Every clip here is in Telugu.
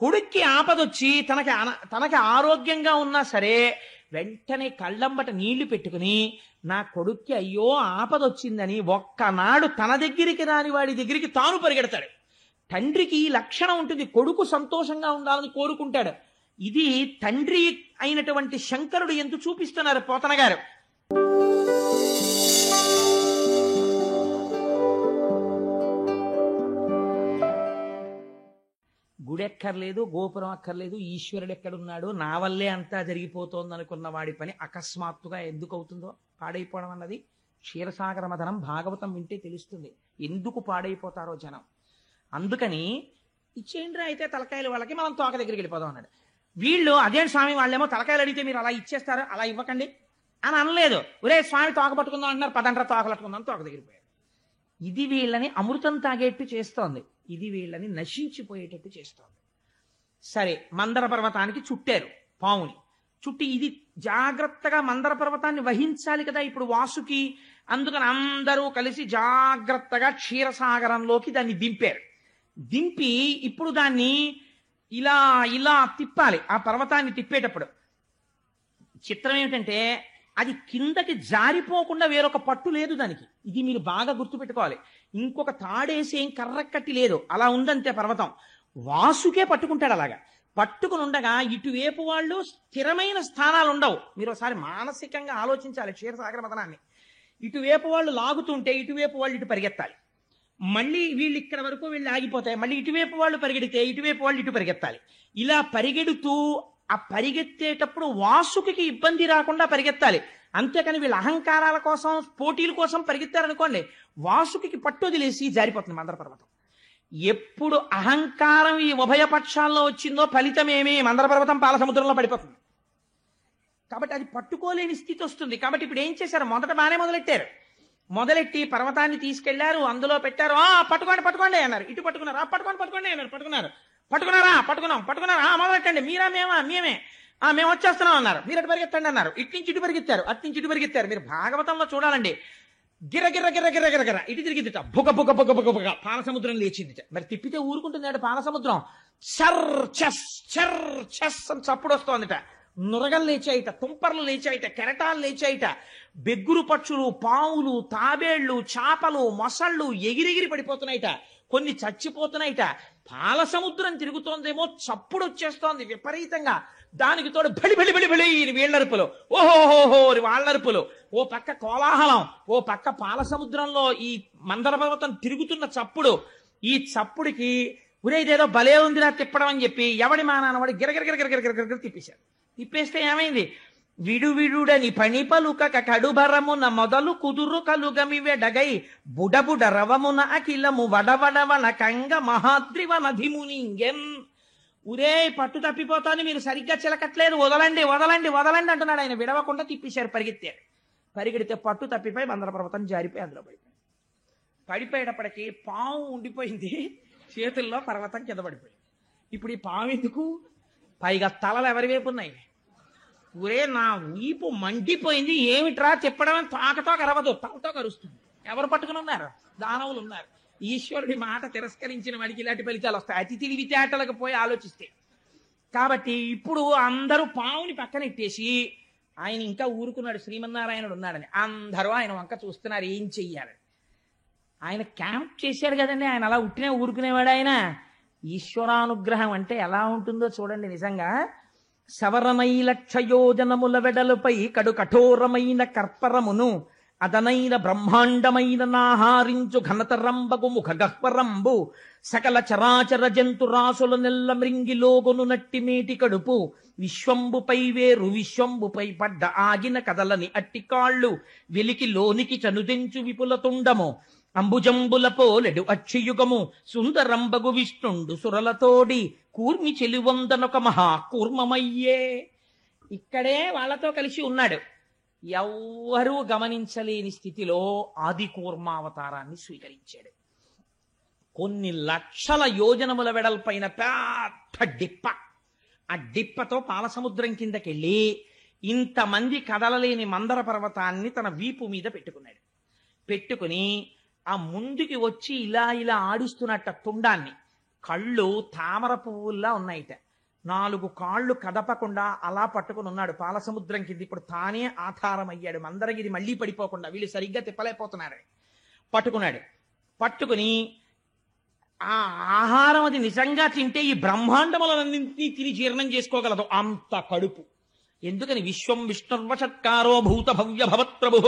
కొడుక్కి ఆపదొచ్చి తనకి ఆరోగ్యంగా ఉన్నా సరే వెంటనే కళ్ళంబట నీళ్లు పెట్టుకుని నా కొడుక్కి అయ్యో ఆపదొచ్చిందని ఒక్కనాడు తన దగ్గరికి రాని వాడి దగ్గరికి తాను పరిగెడతాడు. తండ్రికి ఈ లక్షణం ఉంటుంది, కొడుకు సంతోషంగా ఉండాలని కోరుకుంటాడు. ఇది తండ్రి అయినటువంటి శంకరుడు ఎందు చూపిస్తున్నారు పోతన గారు. గుడెక్కర్లేదు, గోపురం అక్కర్లేదు, ఈశ్వరుడు ఎక్కడున్నాడు, నా వల్లే అంతా జరిగిపోతోంది అనుకున్న వాడి పని అకస్మాత్తుగా ఎందుకు అవుతుందో పాడైపోవడం అన్నది క్షీరసాగర మథనం భాగవతం వింటే తెలుస్తుంది ఎందుకు పాడైపోతారో జనం. అందుకని ఇచ్చేయండి అయితే తలకాయలు వాళ్ళకి, మనం తోక దగ్గరికి వెళ్ళిపోదాం అన్నాడు. వీళ్ళు అదే స్వామి వాళ్ళేమో తలకాయలు అడిగితే మీరు అలా ఇచ్చేస్తారు, అలా ఇవ్వకండి అని అనలేదు. ఒరే స్వామి తోక పట్టుకుందాం అంటున్నారు, పదండ్రా తోక పట్టుకుందాం, తోక దగ్గరికి పోయారు. ఇది వీళ్ళని అమృతం తాగేట్టు చేస్తోంది, ఇది వీళ్ళని నశించిపోయేటట్టు చేస్తోంది. సరే, మందర పర్వతానికి చుట్టారు పావుని. చుట్టి ఇది జాగ్రత్తగా మందర పర్వతాన్ని వహించాలి కదా ఇప్పుడు వాసుకి. అందుకని అందరూ కలిసి జాగ్రత్తగా క్షీరసాగరంలోకి దాన్ని దింపారు. దింపి ఇప్పుడు దాన్ని ఇలా ఇలా తిప్పాలి. ఆ పర్వతాన్ని తిప్పేటప్పుడు చిత్రం ఏమిటంటే అది కిందకి జారిపోకుండా వేరొక పట్టు లేదు దానికి. ఇది మీరు బాగా గుర్తుపెట్టుకోవాలి. ఇంకొక తాడేసి ఏం కర్రకట్టి లేదు, అలా ఉందంతే పర్వతం. వాసుకే పట్టుకుంటాడు. అలాగా పట్టుకుని ఉండగా ఇటువైపు వాళ్ళు స్థిరమైన స్థానాలు ఉండవు. మీరు ఒకసారి మానసికంగా ఆలోచించాలి క్షీరసాగర మథనాన్ని. ఇటువైపు వాళ్ళు లాగుతుంటే ఇటువైపు వాళ్ళు ఇటు పరిగెత్తాలి, మళ్ళీ వీళ్ళు ఇక్కడ వరకు వీళ్ళు ఆగిపోతాయి, మళ్ళీ ఇటువైపు వాళ్ళు పరిగెడితే ఇటువైపు వాళ్ళు ఇటు పరిగెత్తాలి. ఇలా పరిగెడుతూ ఆ పరిగెత్తేటప్పుడు వాసుకి ఇబ్బంది రాకుండా పరిగెత్తాలి. అంతేకాని వీళ్ళ అహంకారాల కోసం పోటీల కోసం పరిగెత్తారనుకోండి, వాసుకి పట్టు వదిలేసి జారిపోతుంది మందర పర్వతం. ఎప్పుడు అహంకారం ఈ ఉభయ పక్షాల్లో వచ్చిందో ఫలితమేమి, మందర పర్వతం పాలసముద్రంలో పడిపోతుంది. కాబట్టి అది పట్టుకోలేని స్థితి వస్తుంది. కాబట్టి ఇప్పుడు ఏం చేశారు, మొదట బాగానే మొదలెట్టి పర్వతాన్ని తీసుకెళ్లారు, అందులో పెట్టారు. పట్టుకోండి పట్టుకోండి అన్నారు. ఇటు పట్టుకున్నారు, పట్టుకోండి అన్నారు. పట్టుకున్నారా మొదలెట్టండి. మీరా మేమే మేము వచ్చేస్తున్నాం అన్నారు. మీరు అటు పరిగెత్తండి అన్నారు. ఇట్నుంచి ఇటు పరిగెత్తారు. మీరు భాగవతంలో చూడాలండి, గిర గిర గిర గిర గిర గిర ఇటు తిరిగిద్దిట, బుగ బుగ బుగ బుగ బుగ పాలసముద్రం లేచిందిట. మరి తిప్పితే ఊరుకుంటుంది పాలసముద్రం. చర్ చెస్ అని చప్పుడు వస్తోందిట. నురగలు లేచాయిట, తుంపర్లు లేచాయిట, కెరటాలు లేచాయిట. బెగ్గురు పక్షులు, పావులు, తాబేళ్లు, చేపలు, మొసళ్ళు ఎగిరెగిరి పడిపోతున్నాయిట. కొన్ని చచ్చిపోతున్నాయిట. పాలసముద్రం తిరుగుతోందేమో, చప్పుడు వచ్చేస్తోంది విపరీతంగా. దానికి తోడు బలి బలి బలి బలి వీళ్ళరుపులు, ఓహోహోహో వాళ్ళరుపులు, ఓ పక్క కోలాహలం, ఓ పక్క పాలసముద్రంలో ఈ మందర పర్వతం తిరుగుతున్న చప్పుడు. ఈ చప్పుడికి ఉరేదేదో భలే ఉందిరా తిప్పడం అని చెప్పి ఎవడి మానానవాడు గిరగిరగిరగిరగిరగిర తిప్పేశారు. తిప్పేస్తే ఏమైంది, విడువిడుడని పని పలుకక కడుబరమున మొదలు కుదురు కలుగమి వెడగై బుడబుడ రవమున అఖిలము వడవడవన కంగ మహాద్రివనధిమునింగెన్. ఉరే పట్టు తప్పిపోతాను, మీరు సరిగ్గా చిలకట్లేదు, వదలండి వదలండి వదలండి అంటున్నాడు ఆయన. విడవకుండా తిప్పేశారు, పరిగెడితే పట్టు తప్పిపోయి మందర పర్వతం జారిపోయి అందులో పడిపోయేటప్పటికి పాము ఉండిపోయింది చేతుల్లో, పర్వతం కింద పడిపోయింది. ఇప్పుడు ఈ పాము ఎందుకు, పైగా తలలు ఎవరి వైపు ఉన్నాయి. ఊరే నా వీపు మండిపోయింది, ఏమిట్రా తిప్పడం, తాకతో కరవదు, తలతో కరుస్తుంది. ఎవరు పట్టుకుని ఉన్నారు, దానవులు ఉన్నారు. ఈశ్వరుడి మాట తిరస్కరించిన వాడికి ఇలాంటి ఫలితాలు వస్తాయి, అతి తెలివితేటలకు పోయి ఆలోచిస్తే. కాబట్టి ఇప్పుడు అందరూ పావుని పక్కనెట్టేసి, ఆయన ఇంకా ఊరుకున్నాడు, శ్రీమన్నారాయణుడు ఉన్నాడని. అందరూ ఆయన వంక చూస్తున్నారు ఏం చెయ్యాలని. ఆయన క్యాంప్ చేశారు కదండి, ఆయన అలా ఉట్టినే ఊరుకునేవాడు ఆయన. ఈశ్వరానుగ్రహం అంటే ఎలా ఉంటుందో చూడండి నిజంగా. సవరనైలక్షయోజనముల వెడలుపై కడు కఠోరమైన కర్పరమును అదనైన బ్రహ్మాండమైన నాహారించు ఘనతరంబగు ముఖ గహ్వరంబు సకల చరాచర జంతు రాసుల నెల్ల మృంగిలోగును నట్టి మేటి కడుపు విశ్వంబుపై వేరు విశ్వంబుపై పడ్డ ఆగిన కదలని అట్టి కాళ్ళు వెలికి లోనికి చనుదెంచు విపుల తుండము అంబుజంబుల పోలెడు అక్షయుగము సుందరంబగు విష్ణుండు సురలతోడి కూర్మి చెలివందనొక మహా కూర్మమయ్యే. ఇక్కడే వాళ్ళతో కలిసి ఉన్నాడు. ఎవ్వరూ గమనించలేని స్థితిలో ఆది కూర్మావతారాన్ని స్వీకరించాడు. కొన్ని లక్షల యోజనముల వెడల్పైన పెద్ద డిప్ప, ఆ డిప్పతో పాలసముద్రం కిందకెళ్ళి ఇంతమంది కదలలేని మందర పర్వతాన్ని తన వీపు మీద పెట్టుకుని ఆ ముందుకి వచ్చి ఇలా ఇలా ఆడిస్తున్నట్ట తుండాన్ని. కళ్ళు తామర పువ్వుల్లా ఉన్నాయిట. 4 కాళ్ళు కదపకుండా అలా పట్టుకుని ఉన్నాడు పాలసముద్రం కింద. ఇప్పుడు తానే ఆధారం అయ్యాడు, మందరగిరి మళ్ళీ పడిపోకుండా, వీళ్ళు సరిగ్గా తిప్పలేకపోతున్నారు. పట్టుకున్నాడు. పట్టుకుని ఆ ఆహారం అది నిజంగా తింటే ఈ బ్రహ్మాండములన్నింటినీ తిని జీర్ణం చేసుకోగలదు అంత కడుపు. ఎందుకని విశ్వం విష్ణుర్వషట్కారో భూత భవ్య భవత్ప్రభు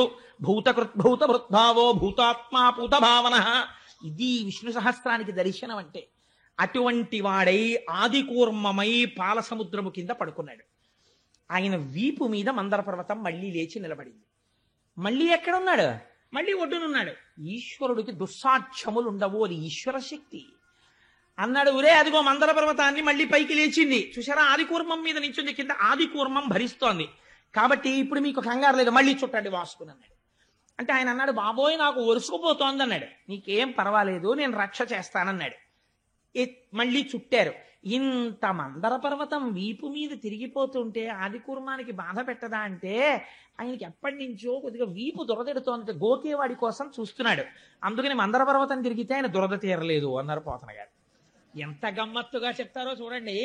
భూతకృద్భూత భృద్భావో భూతాత్మా పూత భావన. ఇది విష్ణు సహస్రానికి దర్శనం అంటే. అటువంటి వాడై ఆదికూర్మమై పాలసముద్రము కింద పడుకున్నాడు. ఆయన వీపు మీద మందర పర్వతం మళ్ళీ లేచి నిలబడింది. మళ్ళీ ఎక్కడున్నాడు? మళ్ళీ ఒడ్డునున్నాడు. ఈశ్వరుడికి దుస్సాధ్యములు ఉండవు, అది ఈశ్వర శక్తి అన్నాడు. ఒరే అదిగో మందర పర్వతాన్ని మళ్ళీ పైకి లేచింది చూసారా, ఆదికూర్మం మీద నించుంది, కింద ఆదికూర్మం భరిస్తోంది. కాబట్టి ఇప్పుడు మీకు కంగారు లేదు, మళ్ళీ చుట్టండి వాసుకుని అన్నాడు. అంటే ఆయన అన్నాడు, బాబోయ్ నాకు ఒరుసుకుపోతోంది అన్నాడు. నీకేం పర్వాలేదు, నేను రక్ష చేస్తానన్నాడు. మళ్ళీ చుట్టారు. ఇంత మందర పర్వతం వీపు మీద తిరిగిపోతుంటే ఆదికూర్మానికి బాధ పెట్టదా అంటే, ఆయనకి ఎప్పటి నుంచో కొద్దిగా వీపు దురదెడుతోంది, గోకేవాడి కోసం చూస్తున్నాడు. అందుకని మందర పర్వతం తిరిగితే ఆయన దురద తీరలేదు అన్నారు పోతన గారు. ఎంత గమ్మత్తుగా చెప్తారో చూడండి.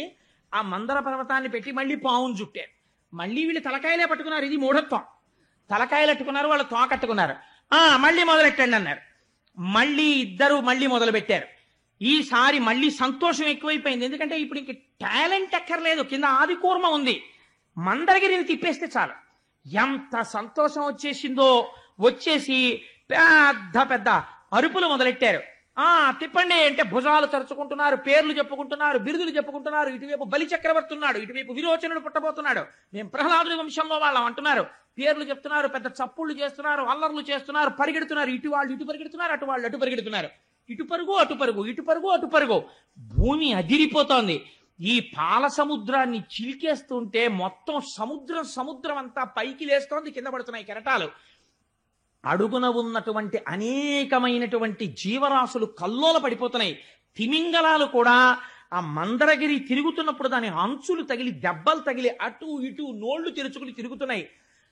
ఆ మందర పర్వతాన్ని పెట్టి మళ్ళీ పావును చుట్టారు. మళ్ళీ వీళ్ళు తలకాయలే పట్టుకున్నారు, ఇది మూఢత్వం. తలకాయలు అట్టుకున్నారు, వాళ్ళు తోకట్టుకున్నారు. మళ్ళీ మొదలెట్టండి అన్నారు. మళ్ళీ ఇద్దరు మళ్ళీ మొదలు పెట్టారు. ఈసారి మళ్ళీ సంతోషం ఎక్కువైపోయింది. ఎందుకంటే ఇప్పుడు ఇంక టాలెంట్ ఎక్కర్లేదు, కింద ఆదికూర్మ ఉంది, మందరగిరిని తిప్పేస్తే చాలు. ఎంత సంతోషం వచ్చేసిందో. వచ్చేసి పెద్ద పెద్ద అరుపులు మొదలెట్టారు. తిప్పండి అంటే భుజాలు తరుచుకుంటున్నారు, పేర్లు చెప్పుకుంటున్నారు, బిరుదులు చెప్పుకుంటున్నారు. ఇటువైపు బలి చక్రవర్తి ఉన్నాడు, ఇటువైపు విరోచనుడు పుట్టబోతున్నాడు, మేము ప్రహ్లాదుడి వంశంలో వాళ్ళం అంటున్నారు. పేర్లు చెప్తున్నారు, పెద్ద చప్పుళ్ళు చేస్తున్నారు, అల్లర్లు చేస్తున్నారు, పరిగెడుతున్నారు. ఇటు వాళ్ళు ఇటు పరిగెడుతున్నారు, అటు వాళ్ళు అటు పరిగెడుతున్నారు. ఇటు పరుగు అటు పరుగు, ఇటు పరుగు అటు పరుగు. భూమి అదిరిపోతోంది. ఈ పాల సముద్రాన్ని చిలికేస్తుంటే మొత్తం సముద్రం అంతా పైకి లేస్తోంది, కింద పడుతున్నాయి కెరటాలు. అడుగున ఉన్నటువంటి అనేకమైనటువంటి జీవరాశులు కల్లోల పడిపోతున్నాయి. తిమింగలాలు కూడా ఆ మందరగిరి తిరుగుతున్నప్పుడు దాని అంచులు తగిలి, దెబ్బలు తగిలి అటు ఇటు నోళ్లు తెరుచుకుని తిరుగుతున్నాయి.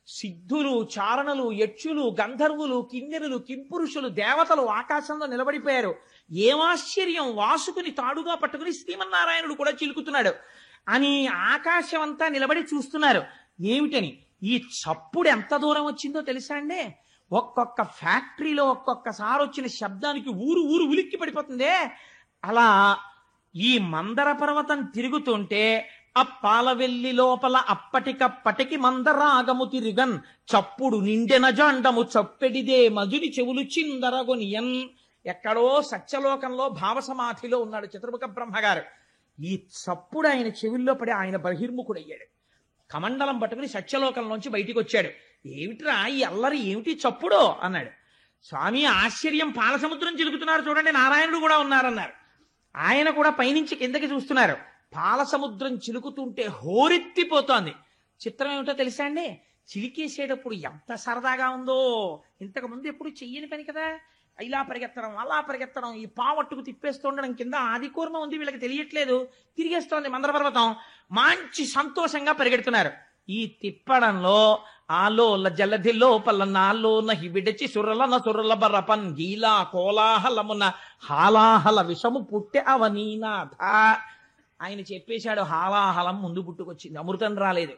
సిద్ధులు, చారణులు, యక్షులు, గంధర్వులు, కిన్నెరులు, కింపురుషులు, దేవతలు ఆకాశంలో నిలబడిపోయారు. ఏమాశ్చర్యం, వాసుకుని తాడుగా పట్టుకుని శ్రీమన్నారాయణుడు కూడా చిలుకుతున్నాడు అని ఆకాశం అంతా నిలబడి చూస్తున్నారు. ఏమిటని? ఈ చప్పుడు ఎంత దూరం వచ్చిందో తెలుసా అండి? ఒక్కొక్క ఫ్యాక్టరీలో ఒక్కొక్కసారి వచ్చిన శబ్దానికి ఊరు ఉలిక్కి పడిపోతుందే. అలా ఈ మందర పర్వతం తిరుగుతుంటే ఆ పాలవెల్లి లోపల అప్పటికప్పటికి మందరాగము తిరిగన్ చప్పుడు నిండెన జాండము చప్పెడిదే మధుని చెవులు చిందరగొనియన్. ఎక్కడో సత్యలోకంలో భావసమాధిలో ఉన్నాడు చతుర్ముఖ బ్రహ్మగారు. ఈ చప్పుడు ఆయన చెవుల్లో పడి ఆయన బహిర్ముఖుడయ్యాడు. కమండలం పట్టుకుని సత్యలోకంలోంచి బయటికి వచ్చాడు. ఏమిట్రా ఈ అల్లరి, ఏమిటి చప్పుడు అన్నాడు. స్వామి ఆశ్చర్యం, పాలసముద్రం చిలుకుతున్నారు చూడండి, నారాయణుడు కూడా ఉన్నారన్నారు. ఆయన కూడా పైనుంచి కిందకి చూస్తున్నారు. పాలసముద్రం చిలుకుతుంటే హోరెత్తిపోతోంది. చిత్రం ఏమిటో తెలుసా అండి? చిలికేసేటప్పుడు ఎంత సరదాగా ఉందో. ఇంతకు ముందు ఎప్పుడు చెయ్యని పని కదా, ఇలా పరిగెత్తడం, అలా పరిగెత్తడం, ఈ పావట్టుకు తిప్పేస్తుండడం. కింద ఆదికూర్మ ఉంది, వీళ్ళకి తెలియట్లేదు, తిరిగేస్తోంది మందర పర్వతం. మంచి సంతోషంగా పరిగెడుతున్నారు. ఈ తిప్పడంలో ఆలోల జలధి లోపల నాలోన విడచి సురల బర్రపన్ గీలా కోలాహలమున హాలాహల విషము పుట్టె అవనీనాథ. ఆయన చెప్పేశాడు, హాలాహలం ముందు పుట్టుకొచ్చింది, అమృతం రాలేదు.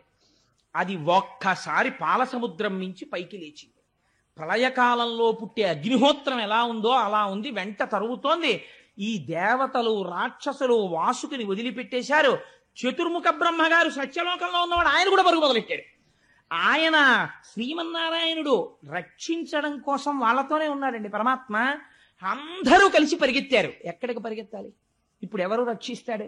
అది ఒక్కసారి పాలసముద్రం మించి పైకి లేచింది. ప్రళయకాలంలో పుట్టే అగ్నిహోత్రం ఎలా ఉందో అలా ఉంది, వెంట తరుగుతోంది. ఈ దేవతలు, రాక్షసులు వాసుకుని వదిలిపెట్టేశారు. చతుర్ముఖ బ్రహ్మగారు సత్యలోకంలో ఉన్నవాడు, ఆయన కూడా పరుగు మొదలెట్టాడు. ఆయన శ్రీమన్నారాయణుడు రక్షించడం కోసం వాళ్ళతోనే ఉన్నాడండి పరమాత్మ. అందరూ కలిసి పరిగెత్తారు. ఎక్కడికి పరిగెత్తాలి? ఇప్పుడు ఎవరు రక్షిస్తాడు?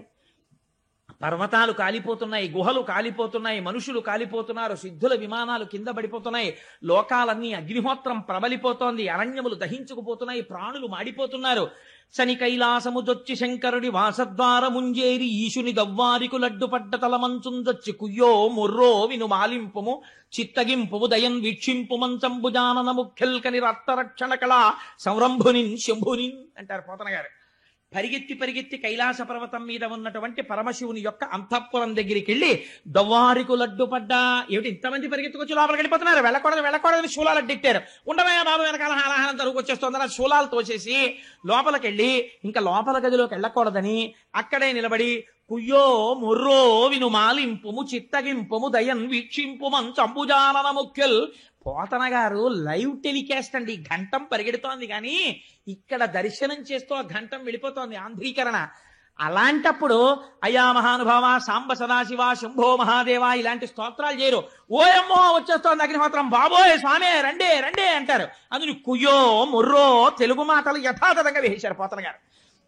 పర్వతాలు కాలిపోతున్నాయి, గుహలు కాలిపోతున్నాయి, మనుషులు కాలిపోతున్నారు, సిద్ధుల విమానాలు కింద పడిపోతున్నాయి, లోకాలన్నీ అగ్నిహోత్రం ప్రబలిపోతోంది, అరణ్యములు దహించుకుపోతున్నాయి, ప్రాణులు మాడిపోతున్నారు. శని కైలాసముజొచ్చి శంకరుడి వాసద్వారముంజేరి ఈశుని దవ్వారికు లడ్డుపడ్డ తలమంచుందొచ్చి కుయ్యో ముర్రో విను మాలింపుము చిత్తగింపుము దయన్ వీక్షింపు మంచంబుజానన ముఖ్యల్కని రక్తరక్షణ కళ సంరంభునిన్ శంభునిన్ అంటారు పోతన గారు. పరిగెత్తి పరిగెత్తి కైలాస పర్వతం మీద ఉన్నటువంటి పరమశివుని యొక్క అంతఃపురం దగ్గరికి వెళ్ళి దవ్వారికు లడ్డు పడ్డా. ఏమిటి ఇంతమంది పరిగెత్తుకొచ్చి లోపలికి వెళ్ళిపోతున్నారు, వెళ్ళకూడదని శూలాలు అడ్డెట్టారు. ఉండమయ్యా బాబు, వెనకాల హాలాహలం తరుగుకొచ్చేస్తోందని ఆ శూలాలు తోసేసి లోపలికి వెళ్ళి ఇంకా లోపల గదిలోకి వెళ్ళకూడదని అక్కడే నిలబడి కుయ్యో ముర్రో విను మాలింపుము చిత్తగింపుము దయన్ వీక్షింపుమం చంబుజానన ముఖ్యల్. పోతన గారు లైవ్ టెలికాస్ట్ అండి, ఘంటం పరిగెడుతోంది కానీ ఇక్కడ దర్శనం చేస్తూ ఆ ఘంటం వెళ్ళిపోతోంది, ఆంధ్రీకరణ. అలాంటప్పుడు అయా మహానుభావ సాంబ సదాశివ శంభో మహాదేవ ఇలాంటి స్తోత్రాలు చేయరు. ఓయమ్మో వచ్చేస్తోంది అగ్నిహోత్రం, బాబోయ్ స్వామి రండే రండే అంటారు. అందుని కుయ్యో ముర్రో తెలుగు మాటలు యథాతథంగా వేశారు పోతన గారు.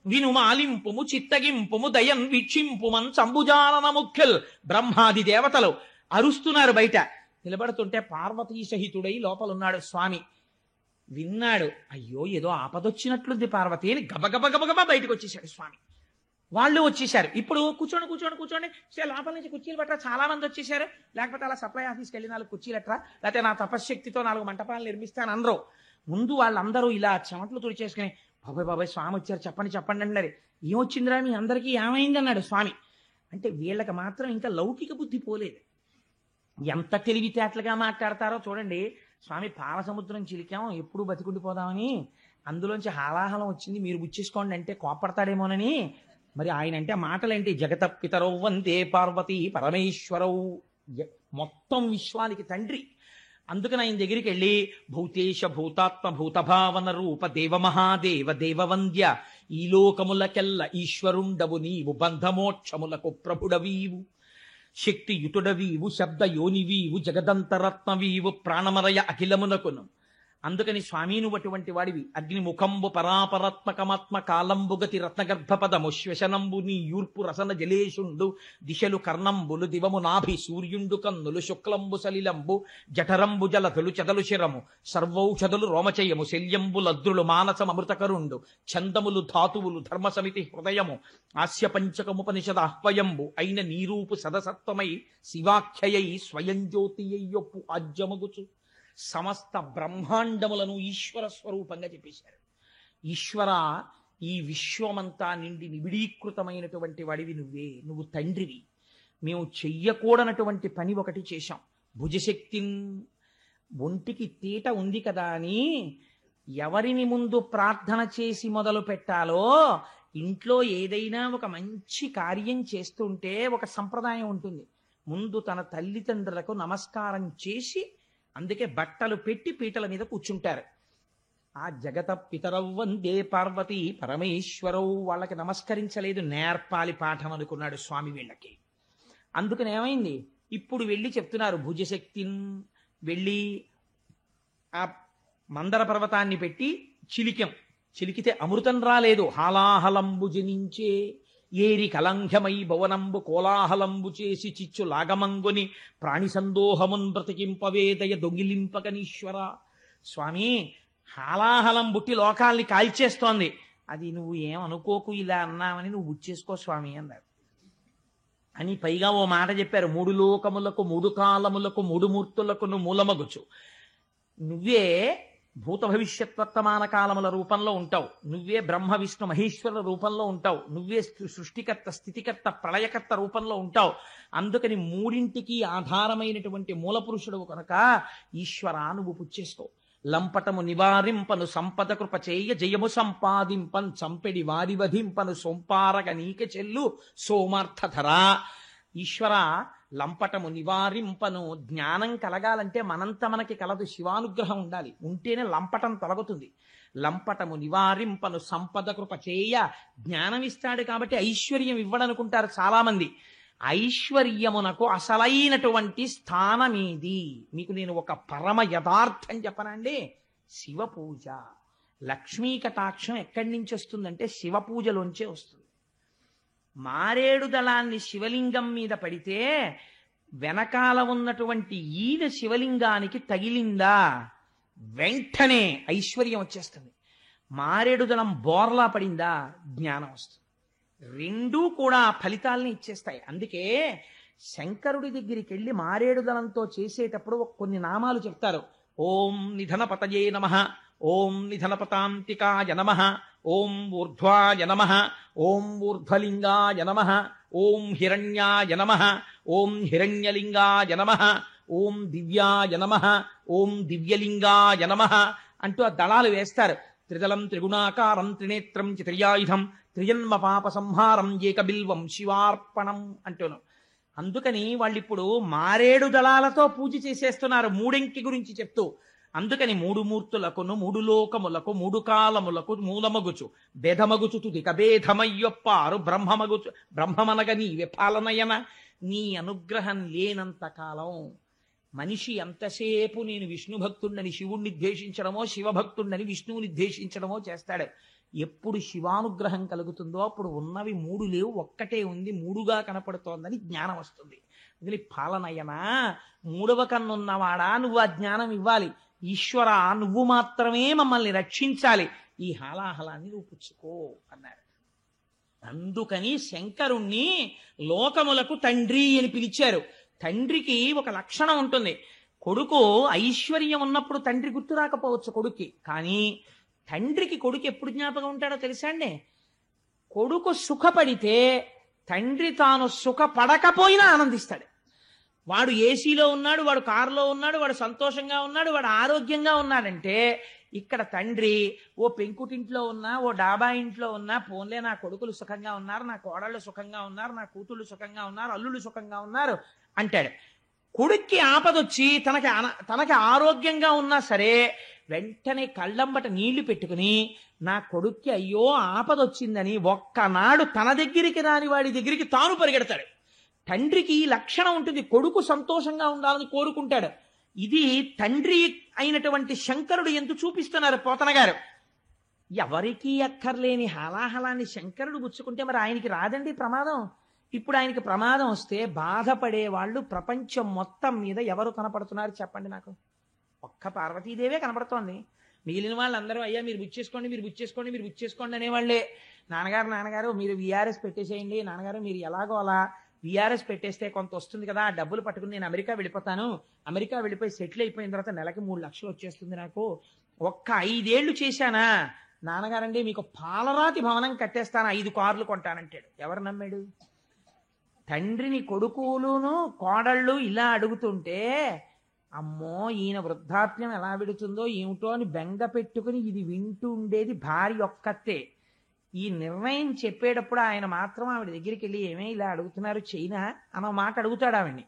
విను మాలింపుము చిత్తగింపుము దయన్ వీక్షింపుమన్ చంబుజానన ముఖ్యల్. బ్రహ్మాది దేవతలు అరుస్తున్నారు బయట. నిలబడుతుంటే పార్వతీ సహితుడై లోపలున్నాడు స్వామి. విన్నాడు, అయ్యో ఏదో ఆపదొచ్చినట్లుంది పార్వతి అని గబగబగబగబా బయటకు వచ్చేసాడు స్వామి. వాళ్ళు వచ్చేసారు. ఇప్పుడు కూర్చోండి లోపల నుంచి కుర్చీలు పట్టరా, చాలా మంది వచ్చేసారు. లేకపోతే అలా సప్లై ఆఫీస్కి వెళ్ళి 4 కుర్చీలు ఎట్రా, లేకపోతే నా తపశ్శక్తితో 4 మంటపాలు నిర్మిస్తాను అందరూ. ముందు వాళ్ళందరూ ఇలా చెమటలు తుడిచేసుకుని బాబాయ్ స్వామి వచ్చారు చెప్పండి అన్నారు. ఏమొచ్చిందిరా మీ అందరికీ, ఏమైంది అన్నాడు స్వామి. అంటే వీళ్ళకి మాత్రం ఇంకా లౌకిక బుద్ధి పోలేదు. ఎంత తెలివితేటలుగా మాట్లాడతారో చూడండి. స్వామి పాలసముద్రం చిలికాం, ఎప్పుడు బతికుండిపోదామని, అందులోంచి హాలాహలం వచ్చింది, మీరు బుచ్చేసుకోండి అంటే కోపడతాడేమోనని. మరి ఆయన అంటే మాటలేంటి, జగత పితరౌ వందే పార్వతీ పరమేశ్వరౌ, మొత్తం విశ్వానికి తండ్రి. అందుకని ఆయన దగ్గరికి వెళ్ళి భూతేశ భూతాత్మ భూతభావన రూప దేవ మహాదేవ దేవవంద్య, ఈ లోకములకెల్ల ఈశ్వరుండవు నీవు, బంధమోక్షములకు ప్రభుడవీవు, శక్తియుతుడవీవు, శబ్ద యోనివీవు, జగదంతరత్నవీవు, ప్రాణమరయ అఖిలమునకును. అందుకని స్వామీను అటువంటి వాడివి. అగ్నిముఖంబు పరాపరాత్మకమాత్మ కాలంబుగతి రత్నగర్భపదము శ్వశనంబు నీ యూర్పు రసన జలేషుండు, దిశలు కర్ణంబులు దివము నాభి సూర్యుండు కన్నులు, శుక్లంబు సలిలంబు జఠరంబు జలధులు చెదలు శిరము, సర్వౌషధులు రోమచయము, శల్యంబులద్రులు మానసమృతకరుండు, ఛందములు ధాతువులు ధర్మ సమితి హృదయము, ఆస్య పంచకముపనిషద ఆహ్వయంబు అయిన నీరూపు సదసత్వమై శివాఖ్యయై స్వయం జ్యోతియ్యొప్పు ఆజ్యమగుచు. సమస్త బ్రహ్మాండములను ఈశ్వర స్వరూపంగా చెప్పేశారు. ఈశ్వర, ఈ విశ్వమంతా నిండి నిబిడీకృతమైనటువంటి వాడివి నువ్వే, నువ్వు తండ్రివి. మేము చెయ్యకూడనటువంటి పని ఒకటి చేశాం. భుజశక్తి, ఒంటికి తీట ఉంది కదా అని ఎవరిని ముందు ప్రార్థన చేసి మొదలు పెట్టాలో, ఇంట్లో ఏదైనా ఒక మంచి కార్యం చేస్తుంటే ఒక సంప్రదాయం ఉంటుంది. ముందు తన తల్లిదండ్రులకు నమస్కారం చేసి, అందుకే బట్టలు పెట్టి పీటల మీద కూర్చుంటారు. ఆ జగత పితరౌ వందే పార్వతీ పరమేశ్వరౌ వాళ్ళకి నమస్కరించలేదు, నేర్పాలి పాఠం అనుకున్నాడు స్వామి వీళ్ళకి. అందుకని ఏమైంది, ఇప్పుడు వెళ్ళి చెప్తున్నారు భుజశక్తిని. వెళ్ళి ఆ మందర పర్వతాన్ని పెట్టి చిలికితే అమృతం రాలేదు, హాలాహలంబు జనించే, ఏరి కలంఘమై భవనంబు కోలాహలంబు చేసి చిచ్చు లాగమంగుని, ప్రాణి సందోహమున్ బ్రతికింపవేదయ దొంగిలింపకనీశ్వర. స్వామి హాలాహలం బుట్టి లోకాల్ని కాల్చేస్తోంది, అది నువ్వు ఏమనుకోకు, ఇలా అన్నామని నువ్వు బుచ్చేసుకో స్వామి అన్నారు. అని పైగా ఓ మాట చెప్పారు, 3 లోకములకు 3 కాలములకు 3 మూర్తులకు మూలమగుచు. నువ్వే భూత భవిష్యత్ వర్తమాన కాలముల రూపంలో ఉంటావు, నువ్వే బ్రహ్మ విష్ణు మహేశ్వర రూపంలో ఉంటావు, నువ్వే సృష్టికర్త స్థితికర్త ప్రళయకర్త రూపంలో ఉంటావు. అందుకని 3ంటికి ఆధారమైనటువంటి మూల పురుషుడు కనుక ఈశ్వర నువ్వు పుచ్చేసుకో. లంపటము నివారింపను సంపద కృప చేయ, జయము సంపాదింపన్ చంపెడి వారి వధింపను సోంపారగ నీక చెల్లు సోమార్థధరా. ఈశ్వర లంపటము నివారింపను, జ్ఞానం కలగాలంటే మనంత మనకి కలదు, శివానుగ్రహం ఉండాలి, ఉంటేనే లంపటం తొలగుతుంది. లంపటము నివారింపను సంపద కృప చేయ, జ్ఞానం ఇస్తాడు కాబట్టి ఐశ్వర్యం ఇవ్వడనుకుంటారు చాలా మంది. ఐశ్వర్యమునకు అసలైనటువంటి స్థానమేది? మీకు నేను ఒక పరమ యథార్థం చెప్పనండి, శివ పూజ. లక్ష్మీ కటాక్షం ఎక్కడి నుంచి వస్తుందంటే శివ పూజలోంచే వస్తుంది. మారేడు దళాన్ని శివలింగం మీద పడితే వెనకాల ఉన్నటువంటి ఈన శివలింగానికి తగిలిందా, వెంటనే ఐశ్వర్యం వచ్చేస్తుంది. మారేడు దళం బోర్లా పడిందా, జ్ఞానం వస్తుంది. రెండూ కూడా ఫలితాలని ఇచ్చేస్తాయి. అందుకే శంకరుడి దగ్గరికి వెళ్ళి మారేడు దళంతో చేసేటప్పుడు కొన్ని నామాలు చెప్తారు. ఓం నిధన పతయే నమః, ఓం నిధనపతాంతికాయ నమః, ఓం ఊర్ధ్వాయ నమః, ఓం ఊర్ధ్వలింగాయ నమః, ఓం హిరణ్యాయ నమః, ఓం హిరణ్యలింగాయ నమః, ఓం దివ్యాయ నమః, ఓం దివ్యలింగాయ నమః అంటూ ఆ దళాలు వేస్తారు. త్రిదళం త్రిగుణాకారం త్రినేత్రం త్రియాయుధం త్రియన్మ పాప సంహారం ఏకబిల్వం శివార్పణం అంటూను. అందుకని వాళ్ళిప్పుడు మారేడు దళాలతో పూజ చేసేస్తున్నారు మూడింకి గురించి చెప్తూ. అందుకని మూడు మూర్తులకును మూడు లోకములకు మూడు కాలములకు మూలమగుచు భేదమగుచు తుదిక భేదమయ్యొప్పారు బ్రహ్మమనగ నీవే పాలనయన. నీ అనుగ్రహం లేనంత కాలం మనిషి ఎంతసేపు నేను విష్ణు భక్తుడని శివుణ్ణి ద్వేషించడమో, శివభక్తుడని విష్ణువుని ద్వేషించడమో చేస్తాడు. ఎప్పుడు శివానుగ్రహం కలుగుతుందో అప్పుడు ఉన్నవి మూడు లేవు, ఒక్కటే ఉంది, మూడుగా కనపడుతోందని జ్ఞానం వస్తుంది. అందుకని పాలనయనా, మూడవ కన్నున్నవాడా నువ్వు ఆ జ్ఞానం ఇవ్వాలి. ఈశ్వర నువ్వు మాత్రమే మమ్మల్ని రక్షించాలి, ఈ హాలాహలాన్ని నువ్వు పుచ్చుకో అన్నారు. అందుకని శంకరుణ్ణి లోకములకు తండ్రి అని పిలిచారు. తండ్రికి ఒక లక్షణం ఉంటుంది. కొడుకు ఐశ్వర్యం ఉన్నప్పుడు తండ్రి గుర్తు రాకపోవచ్చు కొడుక్కి, కానీ తండ్రికి కొడుకు ఎప్పుడు జ్ఞాపకం ఉంటాడో తెలుసా అండి? కొడుకు సుఖపడితే తండ్రి తాను సుఖపడకపోయినా ఆనందిస్తాడు. వాడు ఏసీలో ఉన్నాడు, వాడు కారులో ఉన్నాడు, వాడు సంతోషంగా ఉన్నాడు, వాడు ఆరోగ్యంగా ఉన్నాడంటే ఇక్కడ తండ్రి ఓ పెంకుటింట్లో ఉన్నా, ఓ డాబా ఇంట్లో ఉన్నా, పోన్లే నా కొడుకులు సుఖంగా ఉన్నారు, నా కోడళ్ళు సుఖంగా ఉన్నారు, నా కూతుళ్ళు సుఖంగా ఉన్నారు, అల్లుళ్ళు సుఖంగా ఉన్నారు అంటాడు. కొడుక్కి ఆపదొచ్చి తనకి ఆరోగ్యంగా ఉన్నా సరే వెంటనే కళ్ళంబట నీళ్లు పెట్టుకుని నా కొడుక్కి అయ్యో ఆపదొచ్చిందని ఒక్కనాడు తన దగ్గరికి రాని వాడి దగ్గరికి తాను పరిగెడతాడు. తండ్రికి ఈ లక్షణం ఉంటుంది, కొడుకు సంతోషంగా ఉండాలని కోరుకుంటాడు. ఇది తండ్రి అయినటువంటి శంకరుడు ఎందుకు చూపిస్తున్నారు పోతన గారు. ఎవరికీ అక్కర్లేని హాలాహలాన్ని శంకరుడు గుచ్చుకుంటే మరి ఆయనకి రాదండి ప్రమాదం. ఇప్పుడు ఆయనకి ప్రమాదం వస్తే బాధపడే వాళ్ళు ప్రపంచం మొత్తం మీద ఎవరు కనపడుతున్నారు చెప్పండి నాకు? ఒక్క పార్వతీదేవే కనపడుతోంది. మిగిలిన వాళ్ళందరూ అయ్యా మీరు బుక్ చేసుకోండి, మీరు బుక్ చేసుకోండి, మీరు బుక్ చేసుకోండి అనేవాళ్లే. నాన్నగారు మీరు విఆర్ఎస్ పెట్టేసేయండి, నాన్నగారు మీరు ఎలాగో అలా విఆర్ఎస్ పెట్టేస్తే కొంత వస్తుంది కదా, ఆ డబ్బులు పట్టుకుని నేను అమెరికా వెళ్ళిపోతాను, అమెరికా వెళ్ళిపోయి సెటిల్ అయిపోయిన తర్వాత నెలకి 3 లక్షలు వచ్చేస్తుంది నాకు, ఒక్క 5 ఏళ్ళు చేశానా నాన్నగారండి మీకు పాలరాతి భవనం కట్టేస్తాను, 5 కార్లు కొంటానంటాడు. ఎవరు నమ్మాడు? తండ్రిని కొడుకులును కోడళ్ళు ఇలా అడుగుతుంటే అమ్మో ఈయన వృద్ధాప్యం ఎలా విడుతుందో ఏమిటో అని బెంగ పెట్టుకుని ఇది వింటూ ఉండేది భార్య ఒక్కతే. ఈ నిర్ణయం చెప్పేటప్పుడు ఆయన మాత్రం ఆవిడ దగ్గరికి వెళ్ళి ఏమే ఇలా అడుగుతున్నారు చైనా అన్న మాట అడుగుతాడు ఆవిడ్ని.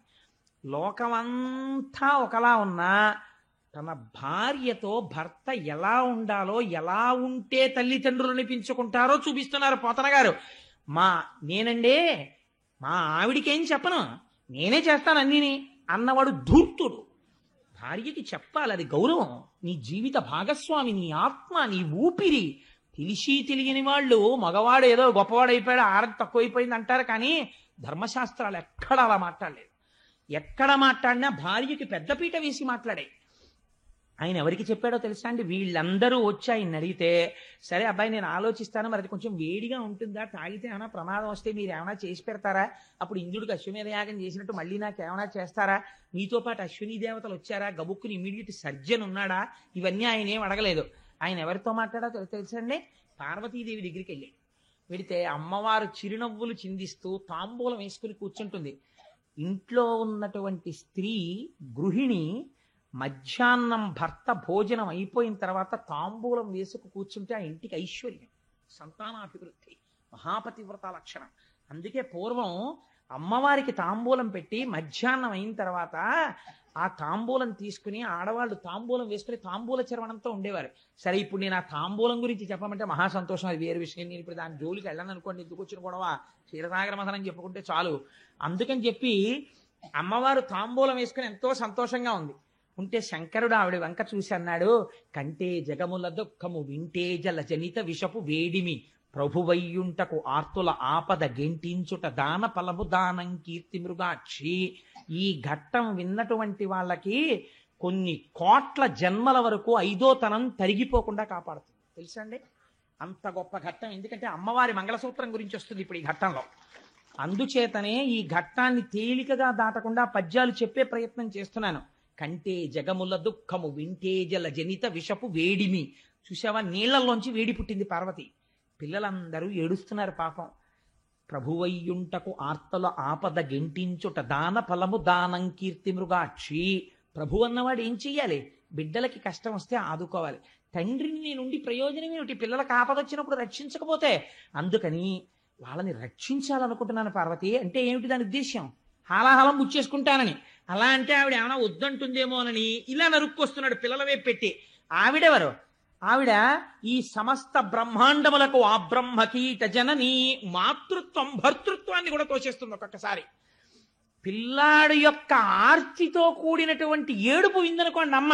లోకమంతా ఒకలా ఉన్నా తన భార్యతో భర్త ఎలా ఉండాలో, ఎలా ఉంటే తల్లిదండ్రులు అనిపించుకుంటారో చూపిస్తున్నారు పోతన గారు. నేనండే మా ఆవిడికేం చెప్పను, నేనే చేస్తాను అన్నీని అన్నవాడు ధూర్తుడు. భార్యకి చెప్పాలి, అది గౌరవం. నీ జీవిత భాగస్వామి, నీ ఆత్మ, నీ ఊపిరి. తెలిసి తెలియని వాళ్ళు మగవాడు ఏదో గొప్పవాడైపోయాడు, ఆడది తక్కువైపోయింది అంటారు, కానీ ధర్మశాస్త్రాలు ఎక్కడ అలా మాట్లాడలేదు. ఎక్కడ మాట్లాడినా భార్యకి పెద్దపీట వేసి మాట్లాడాయి. ఆయన ఎవరికి చెప్పాడో తెలుసా అండి? వీళ్ళందరూ వచ్చి ఆయన అడిగితే, సరే అబ్బాయి నేను ఆలోచిస్తాను, మరి అది కొంచెం వేడిగా ఉంటుందా, తాగితే ఏమైనా ప్రమాదం వస్తే మీరు ఏమైనా చేసి పెడతారా, అప్పుడు ఇంద్రుడికి అశ్వమేధ యాగం చేసినట్టు మళ్ళీ నాకు ఏమైనా చేస్తారా, మీతో పాటు అశ్విని దేవతలు వచ్చారా, గబుక్కుని ఇమీడియట్ సర్జన్ ఉన్నాడా, ఇవన్నీ ఆయన ఏం అడగలేదు. ఆయన ఎవరితో మాట్లాడో తెలుసండి? పార్వతీదేవి దగ్గరికి వెళ్ళాడు. వెడితే అమ్మవారు చిరునవ్వులు చిందిస్తూ తాంబూలం వేసుకుని కూర్చుంటుంది. ఇంట్లో ఉన్నటువంటి స్త్రీ గృహిణి మధ్యాహ్నం భర్త భోజనం అయిపోయిన తర్వాత తాంబూలం వేసుకు కూర్చుంటే ఆ ఇంటికి ఐశ్వర్యం, సంతానాభివృద్ధి, మహాపతివ్రత లక్షణం. అందుకే పూర్వం అమ్మవారికి తాంబూలం పెట్టి మధ్యాహ్నం అయిన తర్వాత ఆ తాంబూలం తీసుకుని ఆడవాళ్ళు తాంబూలం వేసుకుని తాంబూల చర్వణంతో ఉండేవారు. సరే ఇప్పుడు నేను ఆ తాంబూలం గురించి చెప్పమంటే మహా సంతోషం, అది వేరే విషయం. నేను ఇప్పుడు దాని జోలికి వెళ్ళను అనుకోండి, ఎందుకు వచ్చిన గొడవ, క్షీరసాగర మథనం చెప్పుకుంటే చాలు. అందుకని చెప్పి అమ్మవారు తాంబూలం వేసుకుని ఎంతో సంతోషంగా ఉంది. ఉంటే శంకరుడు ఆవిడ వంక చూసి అన్నాడు, కంటే జగముల దుఃఖము వింటే జల జనిత విషపు వేడిమి ప్రభువయ్యుంటకు ఆర్తుల ఆపద గెంటించుట దాన ఫలము దానం కీర్తి మృగాక్షి. ఈ ఘట్టం విన్నటువంటి వాళ్ళకి కొన్ని కోట్ల జన్మల వరకు 5వ తనం తరిగిపోకుండా కాపాడుతుంది. తెలుసా అండి? అంత గొప్ప ఘట్టం. ఎందుకంటే అమ్మవారి మంగళసూత్రం గురించి వస్తుంది ఇప్పుడు ఈ ఘట్టంలో. అందుచేతనే ఈ ఘట్టాన్ని తేలికగా దాటకుండా పద్యాలు చెప్పే ప్రయత్నం చేస్తున్నాను. కంటే జగముల దుఃఖము వింటే జల జనిత విషపు వేడిమి. చూసావా, నీళ్లలోంచి వేడి పుట్టింది పార్వతి. పిల్లలందరూ ఏడుస్తున్నారు పాపం. ప్రభువయ్యుంటకు ఆర్తల ఆపద గెంటించుట దాన ఫలము దానం కీర్తి మృగాక్షి. ప్రభు అన్నవాడు ఏం చెయ్యాలి? బిడ్డలకి కష్టం వస్తే ఆదుకోవాలి. తండ్రిని నేనుండి ప్రయోజనం ఏమిటి? పిల్లలకు ఆపద వచ్చినప్పుడు రక్షించకపోతే. అందుకని వాళ్ళని రక్షించాలనుకుంటున్నాను పార్వతి. అంటే ఏమిటి దాని ఉద్దేశ్యం? హాలాహలం ముచ్చేసుకుంటానని. అలా అంటే ఆవిడ ఏమైనా వద్దంటుందేమోనని ఇలా నరుక్కొస్తున్నాడు పిల్లల వైపు పెట్టి. ఆవిడెవరు? ఆవిడ ఈ సమస్త బ్రహ్మాండములకు ఆ బ్రహ్మకీట జనని. మాతృత్వం భర్తృత్వాన్ని కూడా తోచేస్తుంది ఒక్కొక్కసారి. పిల్లాడు యొక్క ఆర్తితో కూడినటువంటి ఏడుపు విందనుకోండి అమ్మ,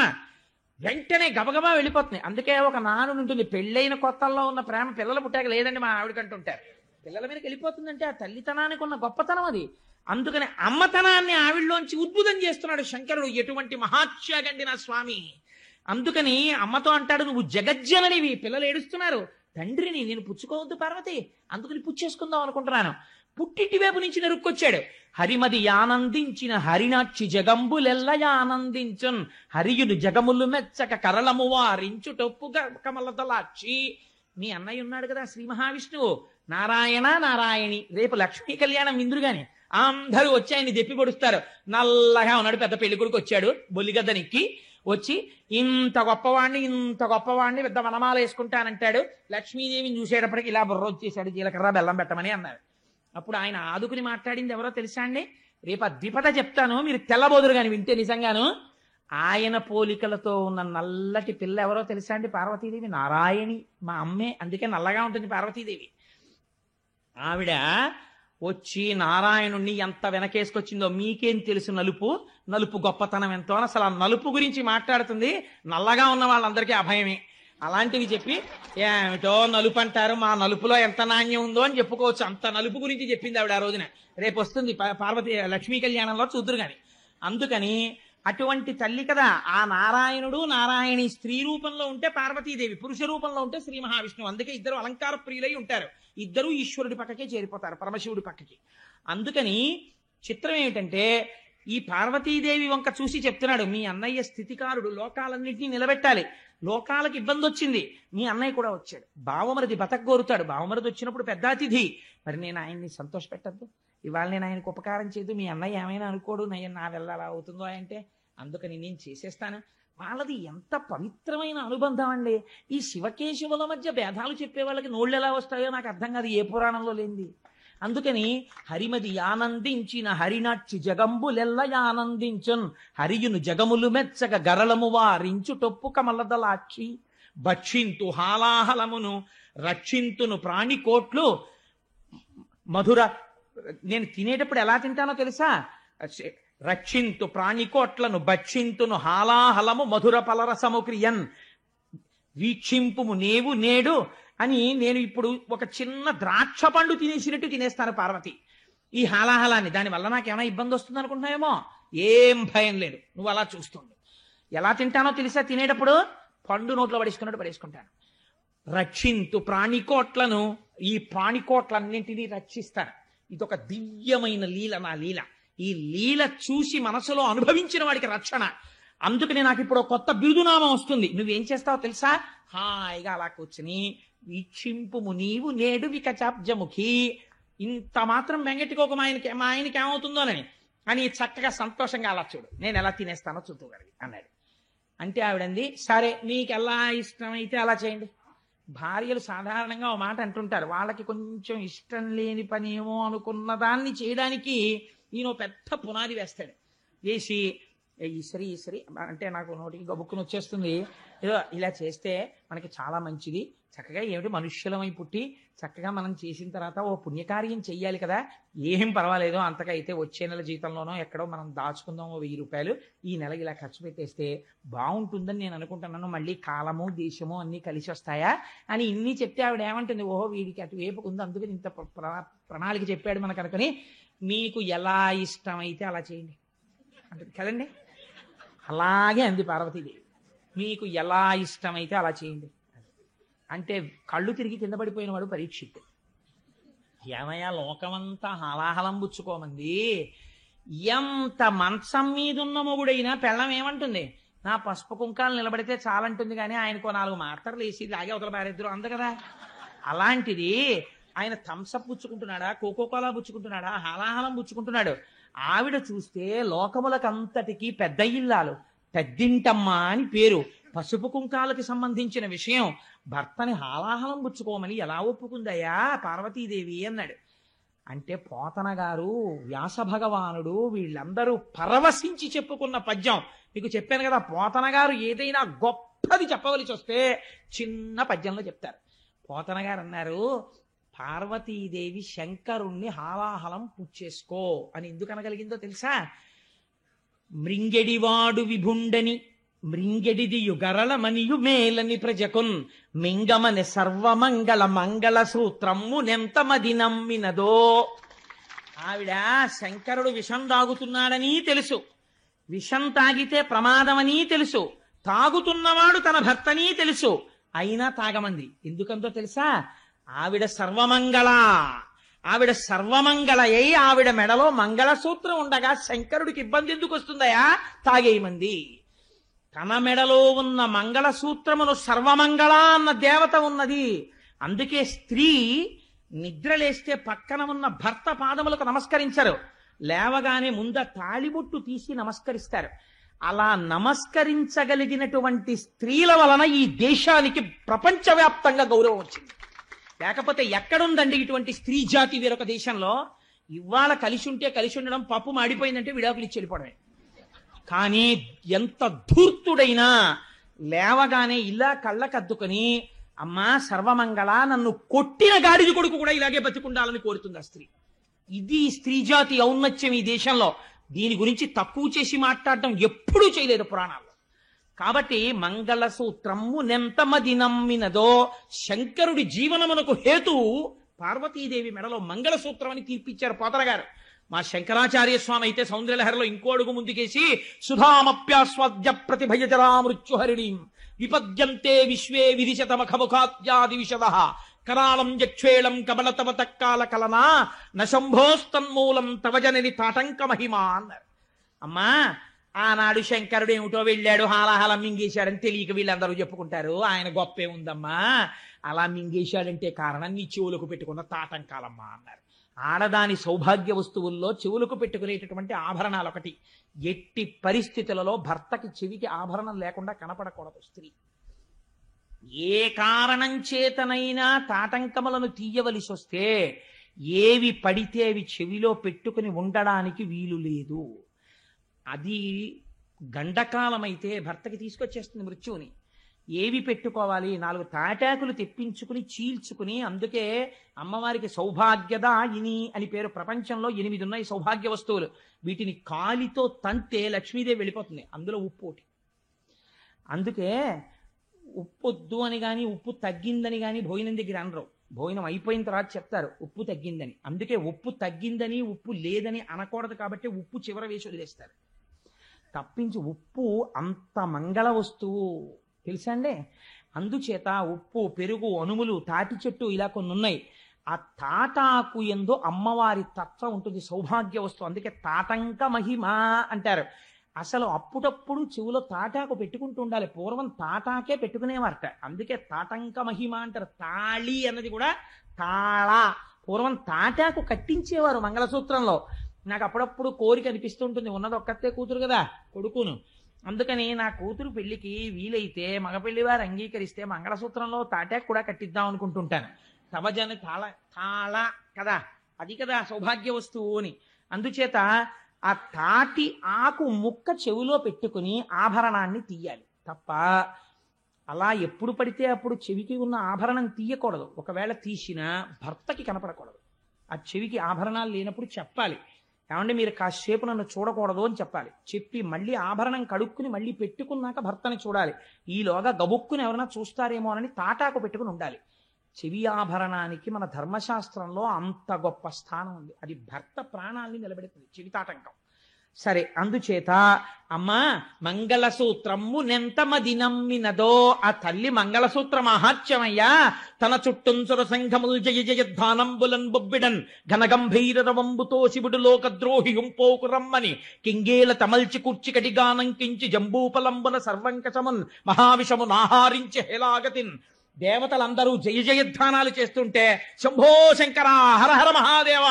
వెంటనే గబగబా వెళ్ళిపోతుంది. అందుకే ఒక నానుడు ఉంటుంది, పెళ్ళైన కొత్తల్లో ఉన్న ప్రేమ పిల్లలు పుట్టాక లేదండి మా ఆవిడకంటుంటారు. పిల్లల మీదకి వెళ్ళిపోతుందంటే ఆ తల్లితనానికి ఉన్న గొప్పతనం అది. అందుకని అమ్మతనాన్ని ఆవిడలోంచి ఉద్భుతం చేస్తున్నాడు శంకరుడు. ఎటువంటి మహాత్యాగండి నా స్వామి. అందుకని అమ్మతో అంటాడు, నువ్వు జగజ్జననివి, పిల్లలు ఏడుస్తున్నారు, తండ్రిని నేను పుచ్చుకోవద్దు పార్వతి, అందుకని పుచ్చేసుకుందాం అనుకుంటున్నాను. పుట్టింటి వైపు నుంచి నెరుక్కొచ్చాడు. హరిమది ఆనందించిన హరినాక్షి జగంబులెల్లయానందించున్ హరియును జగములు మెచ్చక కరళము వారించుటొప్పుగా కమలదలాక్షి. మీ అన్నయ్య ఉన్నాడు కదా శ్రీ మహావిష్ణువు, నారాయణ నారాయణి. రేపు లక్ష్మీ కళ్యాణం విందురుగాని అందరూ వచ్చి ఆయన్ని దెప్పి పొడుస్తారు. నల్లగా ఉన్నాడు, పెద్ద పెళ్లి కొడుకు వచ్చాడు, బొల్లిగద్దనికి వచ్చి ఇంత గొప్పవాడిని పెద్ద వనమాల వేసుకుంటానంటాడు. లక్ష్మీదేవిని చూసేటప్పటికి ఇలా బుర్ర వచ్చేసాడు, జీలకర్ర బెల్లం పెట్టమని అన్నారు. అప్పుడు ఆయన ఆదుకుని మాట్లాడింది ఎవరో తెలుసా అండి? రేపు ద్విపద చెప్తాను, మీరు తెల్లబోదురు కానీ వింటే నిజంగాను. ఆయన పోలికలతో ఉన్న నల్లటి పిల్ల ఎవరో తెలుసా అండి? పార్వతీదేవి. నారాయణి, మా అమ్మే, అందుకే నల్లగా ఉంటుంది పార్వతీదేవి. ఆవిడ వచ్చి నారాయణుణ్ణి ఎంత వెనకేసుకొచ్చిందో మీకేం తెలుసు. నలుపు గొప్పతనం ఎంతో అని అసలు ఆ నలుపు గురించి మాట్లాడుతుంది. నల్లగా ఉన్న వాళ్ళందరికీ అభయమే. అలాంటివి చెప్పి ఏమిటో నలుపు అంటారు, మా నలుపులో ఎంత నాణ్యం ఉందో అని చెప్పుకోవచ్చు. అంత నలుపు గురించి చెప్పింది ఆవిడ ఆ రోజున. రేపు వస్తుంది పార్వతి లక్ష్మీ కళ్యాణంలో చూద్దురు గాని. అందుకని అటువంటి తల్లి కదా ఆ నారాయణుడు. నారాయణి స్త్రీ రూపంలో ఉంటే పార్వతీదేవి, పురుష రూపంలో ఉంటే శ్రీ మహావిష్ణువు. అందుకే ఇద్దరు అలంకార ప్రియులై ఉంటారు. ఇద్దరూ ఈశ్వరుడి పక్కకే చేరిపోతారు, పరమశివుడి పక్కకి. అందుకని చిత్రం ఏమిటంటే ఈ పార్వతీదేవి వంక చూసి చెప్తున్నాడు, మీ అన్నయ్య స్థితికారుడు, లోకాలన్నింటినీ నిలబెట్టాలి. లోకాలకు ఇబ్బంది వచ్చింది, మీ అన్నయ్య కూడా వచ్చాడు. బావమరిది బతకగోరుతాడు, బావమరిది వచ్చినప్పుడు పెద్ద అతిథి. మరి నేను ఆయన్ని సంతోష పెట్టద్దు, ఇవాళ నేను ఆయనకు ఉపకారం చేయదు, మీ అన్నయ్య ఏమైనా అనుకోడు, నా వెళ్ళాలా అవుతుందో అంటే. అందుకని నేను చేసేస్తాను. వాళ్ళది ఎంత పవిత్రమైన అనుబంధం అండి. ఈ శివకేశవుల మధ్య భేదాలు చెప్పే వాళ్ళకి నోళ్ళు ఎలా వస్తాయో నాకు అర్థం కాదు, ఏ పురాణంలో లేనిది. అందుకని హరిమది ఆనందించిన హరినాక్షి జగంబులెల్లయానందించున్ హరియును జగములు మెచ్చక గరళము వారించుటొప్పు కమలదలాక్షి. భక్షింతు హాలాహలమును రక్షింతును ప్రాణికోట్లు మధుర. నేను తినేటప్పుడు ఎలా తింటానో తెలుసా? రక్షింతు ప్రాణికోట్లను భక్షింతును హాలాహలము మధుర పలరసము క్రియన్. వీక్షింపుము నేవు నేడు అని నేను ఇప్పుడు ఒక చిన్న ద్రాక్ష పండు తినేసినట్టు తినేస్తాను పార్వతి ఈ హాలాహలాన్ని. దానివల్ల నాకేమైనా ఇబ్బంది వస్తుంది అనుకుంటున్నావేమో, ఏం భయం లేదు. నువ్వు అలా చూస్తుంది. ఎలా తింటానో తెలుసా? తినేటప్పుడు పండు నోట్లో పడేసుకుంటాను. రక్షింతు ప్రాణికోట్లను, ఈ ప్రాణికోట్లన్నింటినీ రక్షిస్తాను. ఇదొక దివ్యమైన లీల, నా లీల. ఈ లీల చూసి మనసులో అనుభవించిన వాడికి రక్షణ. అందుకని నాకు ఇప్పుడు కొత్త బిరుదునామం వస్తుంది. నువ్వేం చేస్తావో తెలుసా? హాయిగా అలా కూర్చుని వీక్షింపుము నీవు నేడు వికచాబ్జముఖి. ఇంత మాత్రం వెంగటికోక మా ఆయనకి ఏమవుతుందోనని అని చక్కగా సంతోషంగా అలా చూడు, నేను ఎలా తినేస్తానో చూద్దుగలిగి అన్నాడు. అంటే ఆవిడంది, సరే నీకు ఎలా ఇష్టమైతే అలా చేయండి. భార్యలు సాధారణంగా ఓ మాట అంటుంటారు, వాళ్ళకి కొంచెం ఇష్టం లేని పని ఏమో అనుకున్న దాన్ని చేయడానికి ఈయన పెద్ద పునాది వేస్తాడు. వేసి ఈసరి అంటే నాకు నోటికి గబుక్కుని వచ్చేస్తుంది, ఏదో ఇలా చేస్తే మనకి చాలా మంచిది, చక్కగా ఏమిటి మనుష్యులమై పుట్టి చక్కగా మనం చేసిన తర్వాత ఓ పుణ్యకార్యం చెయ్యాలి కదా, ఏం పర్వాలేదు, అంతగా అయితే వచ్చే నెల జీతంలోనో ఎక్కడో మనం దాచుకుందాం ఓ 1000 రూపాయలు, ఈ నెల ఇలా ఖర్చు పెట్టేస్తే బాగుంటుందని నేను అనుకుంటున్నాను, మళ్ళీ కాలము దేశము అన్నీ కలిసి వస్తాయా అని ఇన్ని చెప్తే ఆవిడ ఏమంటుంది, ఓహో వీడికి అటువైపు ఉంది, అందుకని ఇంత ప్రణాళిక చెప్పాడు మనకు అనుకుని, మీకు ఎలా ఇష్టమైతే అలా చేయండి అంటుంది కదండి. అలాగే అంది పార్వతీదేవి, మీకు ఎలా ఇష్టమైతే అలా చేయండి అంటే. కళ్ళు తిరిగి కింద పడిపోయిన వాడు పరీక్షిత్. ఏమయ్యా లోకమంతా హలాహలం పుచ్చుకోమంది, ఎంత మంచం మీదున్న మొగుడైనా పెళ్ళం ఏమంటుంది? నా పసుపు కుంకాలు నిలబడితే చాలంటుంది, కానీ ఆయనకో 4 మాత్రలు వేసి లాగే అవతల పారేద్దరు అంద కదా. అలాంటిది ఆయన థమ్సప్ పుచ్చుకుంటున్నాడా, కోకోకోలా పుచ్చుకుంటున్నాడా, హాలాహలం పుచ్చుకుంటున్నాడు. ఆవిడ చూస్తే లోకములకంతటికి పెద్ద ఇల్లాలు, పెద్దింటమ్మ అని పేరు. పసుపు కుంకాలకి సంబంధించిన విషయం భర్తని హాలాహలం పుచ్చుకోమని ఎలా ఒప్పుకుందయ్యా పార్వతీదేవి అన్నాడు. అంటే పోతన గారు, వ్యాస భగవానుడు వీళ్ళందరూ పరవశించి చెప్పుకున్న పద్యం మీకు చెప్పాను కదా. పోతన గారు ఏదైనా గొప్పది చెప్పవలసి వస్తే చిన్న పద్యంలో చెప్తారు. పోతన గారు అన్నారు, పార్వతీదేవి శంకరుణ్ణి హాలాహలం పుచ్చేసుకో అని ఎందుకు అనగలిగిందో తెలుసా? మృంగెడివాడు విభుండని మృంగెడిది యుగరళ మనియు మేలని ప్రజకున్ మింగమని సర్వమంగళ మంగళ సూత్రము నెంతమది నమ్మినదో. ఆవిడ శంకరుడు విషం తాగుతున్నాడని తెలుసు, విషం తాగితే ప్రమాదమని తెలుసు, తాగుతున్నవాడు తన భర్తని తెలుసు, అయినా తాగమంది. ఎందుకంతో తెలుసా? ఆవిడ సర్వమంగళ, ఆవిడ సర్వమంగళ అయి ఆవిడ మెడలో మంగళసూత్రం ఉండగా శంకరుడికి ఇబ్బంది ఎందుకు వస్తుందయా? తాగేయమంది. తన మెడలో ఉన్న మంగళసూత్రమును సర్వమంగళ అన్న దేవత ఉన్నది. అందుకే స్త్రీ నిద్రలేస్తే పక్కన ఉన్న భర్త పాదములకు నమస్కరించరు, లేవగానే ముంద తాళిబొట్టు తీసి నమస్కరిస్తారు. అలా నమస్కరించగలిగినటువంటి స్త్రీల వలన ఈ దేశానికి ప్రపంచవ్యాప్తంగా గౌరవం వచ్చింది. లేకపోతే ఎక్కడుందండి ఇటువంటి స్త్రీ జాతి వేరొక దేశంలో? ఇవాళ కలిసి ఉంటే కలిసి ఉండడం, పప్పు మాడిపోయిందంటే విడాకులు ఇచ్చి వెళ్ళిపోవడమే. కానీ ఎంత ధూర్తుడైనా లేవగానే ఇలా కళ్ళకద్దుకొని అమ్మా సర్వమంగళ, నన్ను కొట్టిన గాడిది కొడుకు కూడా ఇలాగే బతికుండాలని కోరుతుంది ఆ స్త్రీ. ఇది స్త్రీ జాతి ఔన్నత్యం ఈ దేశంలో. దీని గురించి తక్కువ చేసి మాట్లాడటం ఎప్పుడూ చేయలేదు పురాణాల్లో. కాబట్టి మంగళసూత్రము నెంతమది నమ్మినదో, శంకరుడి జీవనమునకు హేతు పార్వతీదేవి మెడలో మంగళసూత్రం అని తీర్పిచ్చారు పోతన గారు. మా శంకరాచార్య స్వామి అయితే సౌందర్యలహరిలో ఇంకో అడుగు ముందుకేసి సుధామప్యాస్వాద్య ప్రతిభయజరా మృత్యుహరిణీం విపద్యంతే విశ్వే విధిశతమఖముఖాత్యాది విశద కరాళం యక్షేళం కబలతవ తక్కాల కలనా నశంభోస్తన్మూలం తవజనని తాటంక మహిమా అన్నారు. అమ్మా ఆనాడు శంకరుడు ఏమిటో వెళ్ళాడు, హాలాహలం మింగేశాడని తెలియక వీళ్ళందరూ చెప్పుకుంటారు. ఆయన గొప్పే ఉందమ్మా, అలా మింగేశాడంటే కారణం నీ చెవులకు పెట్టుకున్న తాటంకాలమ్మా అన్నారు. ఆడదాని సౌభాగ్య వస్తువుల్లో చెవులకు పెట్టుకునేటటువంటి ఆభరణాలు ఒకటి. ఎట్టి పరిస్థితులలో భర్తకి చెవికి ఆభరణం లేకుండా కనపడకూడదు స్త్రీ. ఏ కారణం చేతనైనా తాటంకములను తీయవలసి వస్తే ఏవి పడితే అవి చెవిలో పెట్టుకుని ఉండడానికి వీలు లేదు. అది గండకాలమైతే భర్తకి తీసుకొచ్చేస్తుంది మృత్యువుని. ఏవి పెట్టుకోవాలి? 4 తాటాకులు తెప్పించుకుని చీల్చుకుని, అందుకే అమ్మవారికి సౌభాగ్యదాయిని అని పేరు. ప్రపంచంలో 8 ఉన్నాయి సౌభాగ్య వస్తువులు. వీటిని కాలితో తంతే లక్ష్మీదేవి వెళ్ళిపోతుంది. అందులో ఉప్పు ఒకటి. అందుకే ఉప్పొద్దు అని కానీ ఉప్పు తగ్గిందని కానీ భోజనం దగ్గర అనరు. భోజనం అయిపోయిన తర్వాత చెప్తారు ఉప్పు తగ్గిందని. అందుకే ఉప్పు తగ్గిందని ఉప్పు లేదని అనకూడదు కాబట్టి ఉప్పు చివర వేసి వదిలేస్తారు తప్పించి. ఉప్పు అంత మంగళ వస్తువు తెలుసా అండి. అందుచేత ఉప్పు, పెరుగు, అనుములు, తాటి చెట్టు ఇలా కొన్ని ఉన్నాయి. ఆ తాటాకు ఎందు అమ్మవారి తత్వం ఉంటుంది, సౌభాగ్య వస్తువు. అందుకే తాటంక మహిమ అంటారు. అసలు అప్పుడప్పుడు చెవులో తాటాకు పెట్టుకుంటూ ఉండాలి. పూర్వం తాటాకే పెట్టుకునేవారట, అందుకే తాటంక మహిమ అంటారు. తాళి అన్నది కూడా తాళ. పూర్వం తాటాకు కట్టించేవారు మంగళసూత్రంలో. నాకు అప్పుడప్పుడు కోరిక అనిపిస్తుంటుంది, ఉన్నది ఒక్కతే కూతురు కదా, కొడుకును. అందుకని నా కూతురు పెళ్లికి వీలైతే మగ పెళ్లి వారు అంగీకరిస్తే మంగళసూత్రంలో తాటాకు కూడా కట్టిద్దాం అనుకుంటుంటాను. తవజని తాళ తాళ కదా, అది కదా సౌభాగ్య వస్తువు అని. అందుచేత ఆ తాటి ఆకు ముక్క చెవిలో పెట్టుకుని ఆభరణాన్ని తీయాలి తప్ప అలా ఎప్పుడు పడితే అప్పుడు చెవికి ఉన్న ఆభరణం తీయకూడదు. ఒకవేళ తీసినా భర్తకి కనపడకూడదు. ఆ చెవికి ఆభరణాలు లేనప్పుడు చెప్పాలి, ఏమంటే మీరు కాసేపు నన్ను చూడకూడదు అని చెప్పాలి. చెప్పి మళ్ళీ ఆభరణం కడుక్కుని మళ్ళీ పెట్టుకున్నాక భర్తని చూడాలి. ఈలోగా గబుక్కుని ఎవరైనా చూస్తారేమో అని తాటాకు పెట్టుకుని ఉండాలి. చెవి ఆభరణానికి మన ధర్మశాస్త్రంలో అంత గొప్ప స్థానం ఉంది. అది భర్త ప్రాణాల్ని నిలబెడుతుంది చెవి తాటంకం. సరే, అందుచేత అమ్మా మంగళసూత్రము నెంతమది నమ్మినదో, ఆ తల్లి మంగళసూత్ర మహాత్యమయ్యా. తన చుట్టంచుర సంఘముల్ జయ జయధ్వానంబులన్ బొబ్బిడన్ ఘనగంభీరవంబుతో శివుడు లోకద్రోహి హుంపోకు రమ్మని కింగేల తమల్చి కూర్చి కటిగానంకించి జంబూపలంబున సర్వంకశమున్ మహావిషము నాహారించి హేలాగతిన్. దేవతలందరూ జయ జయధ్వానాలు చేస్తుంటే శంభో శంకర హర హర మహాదేవ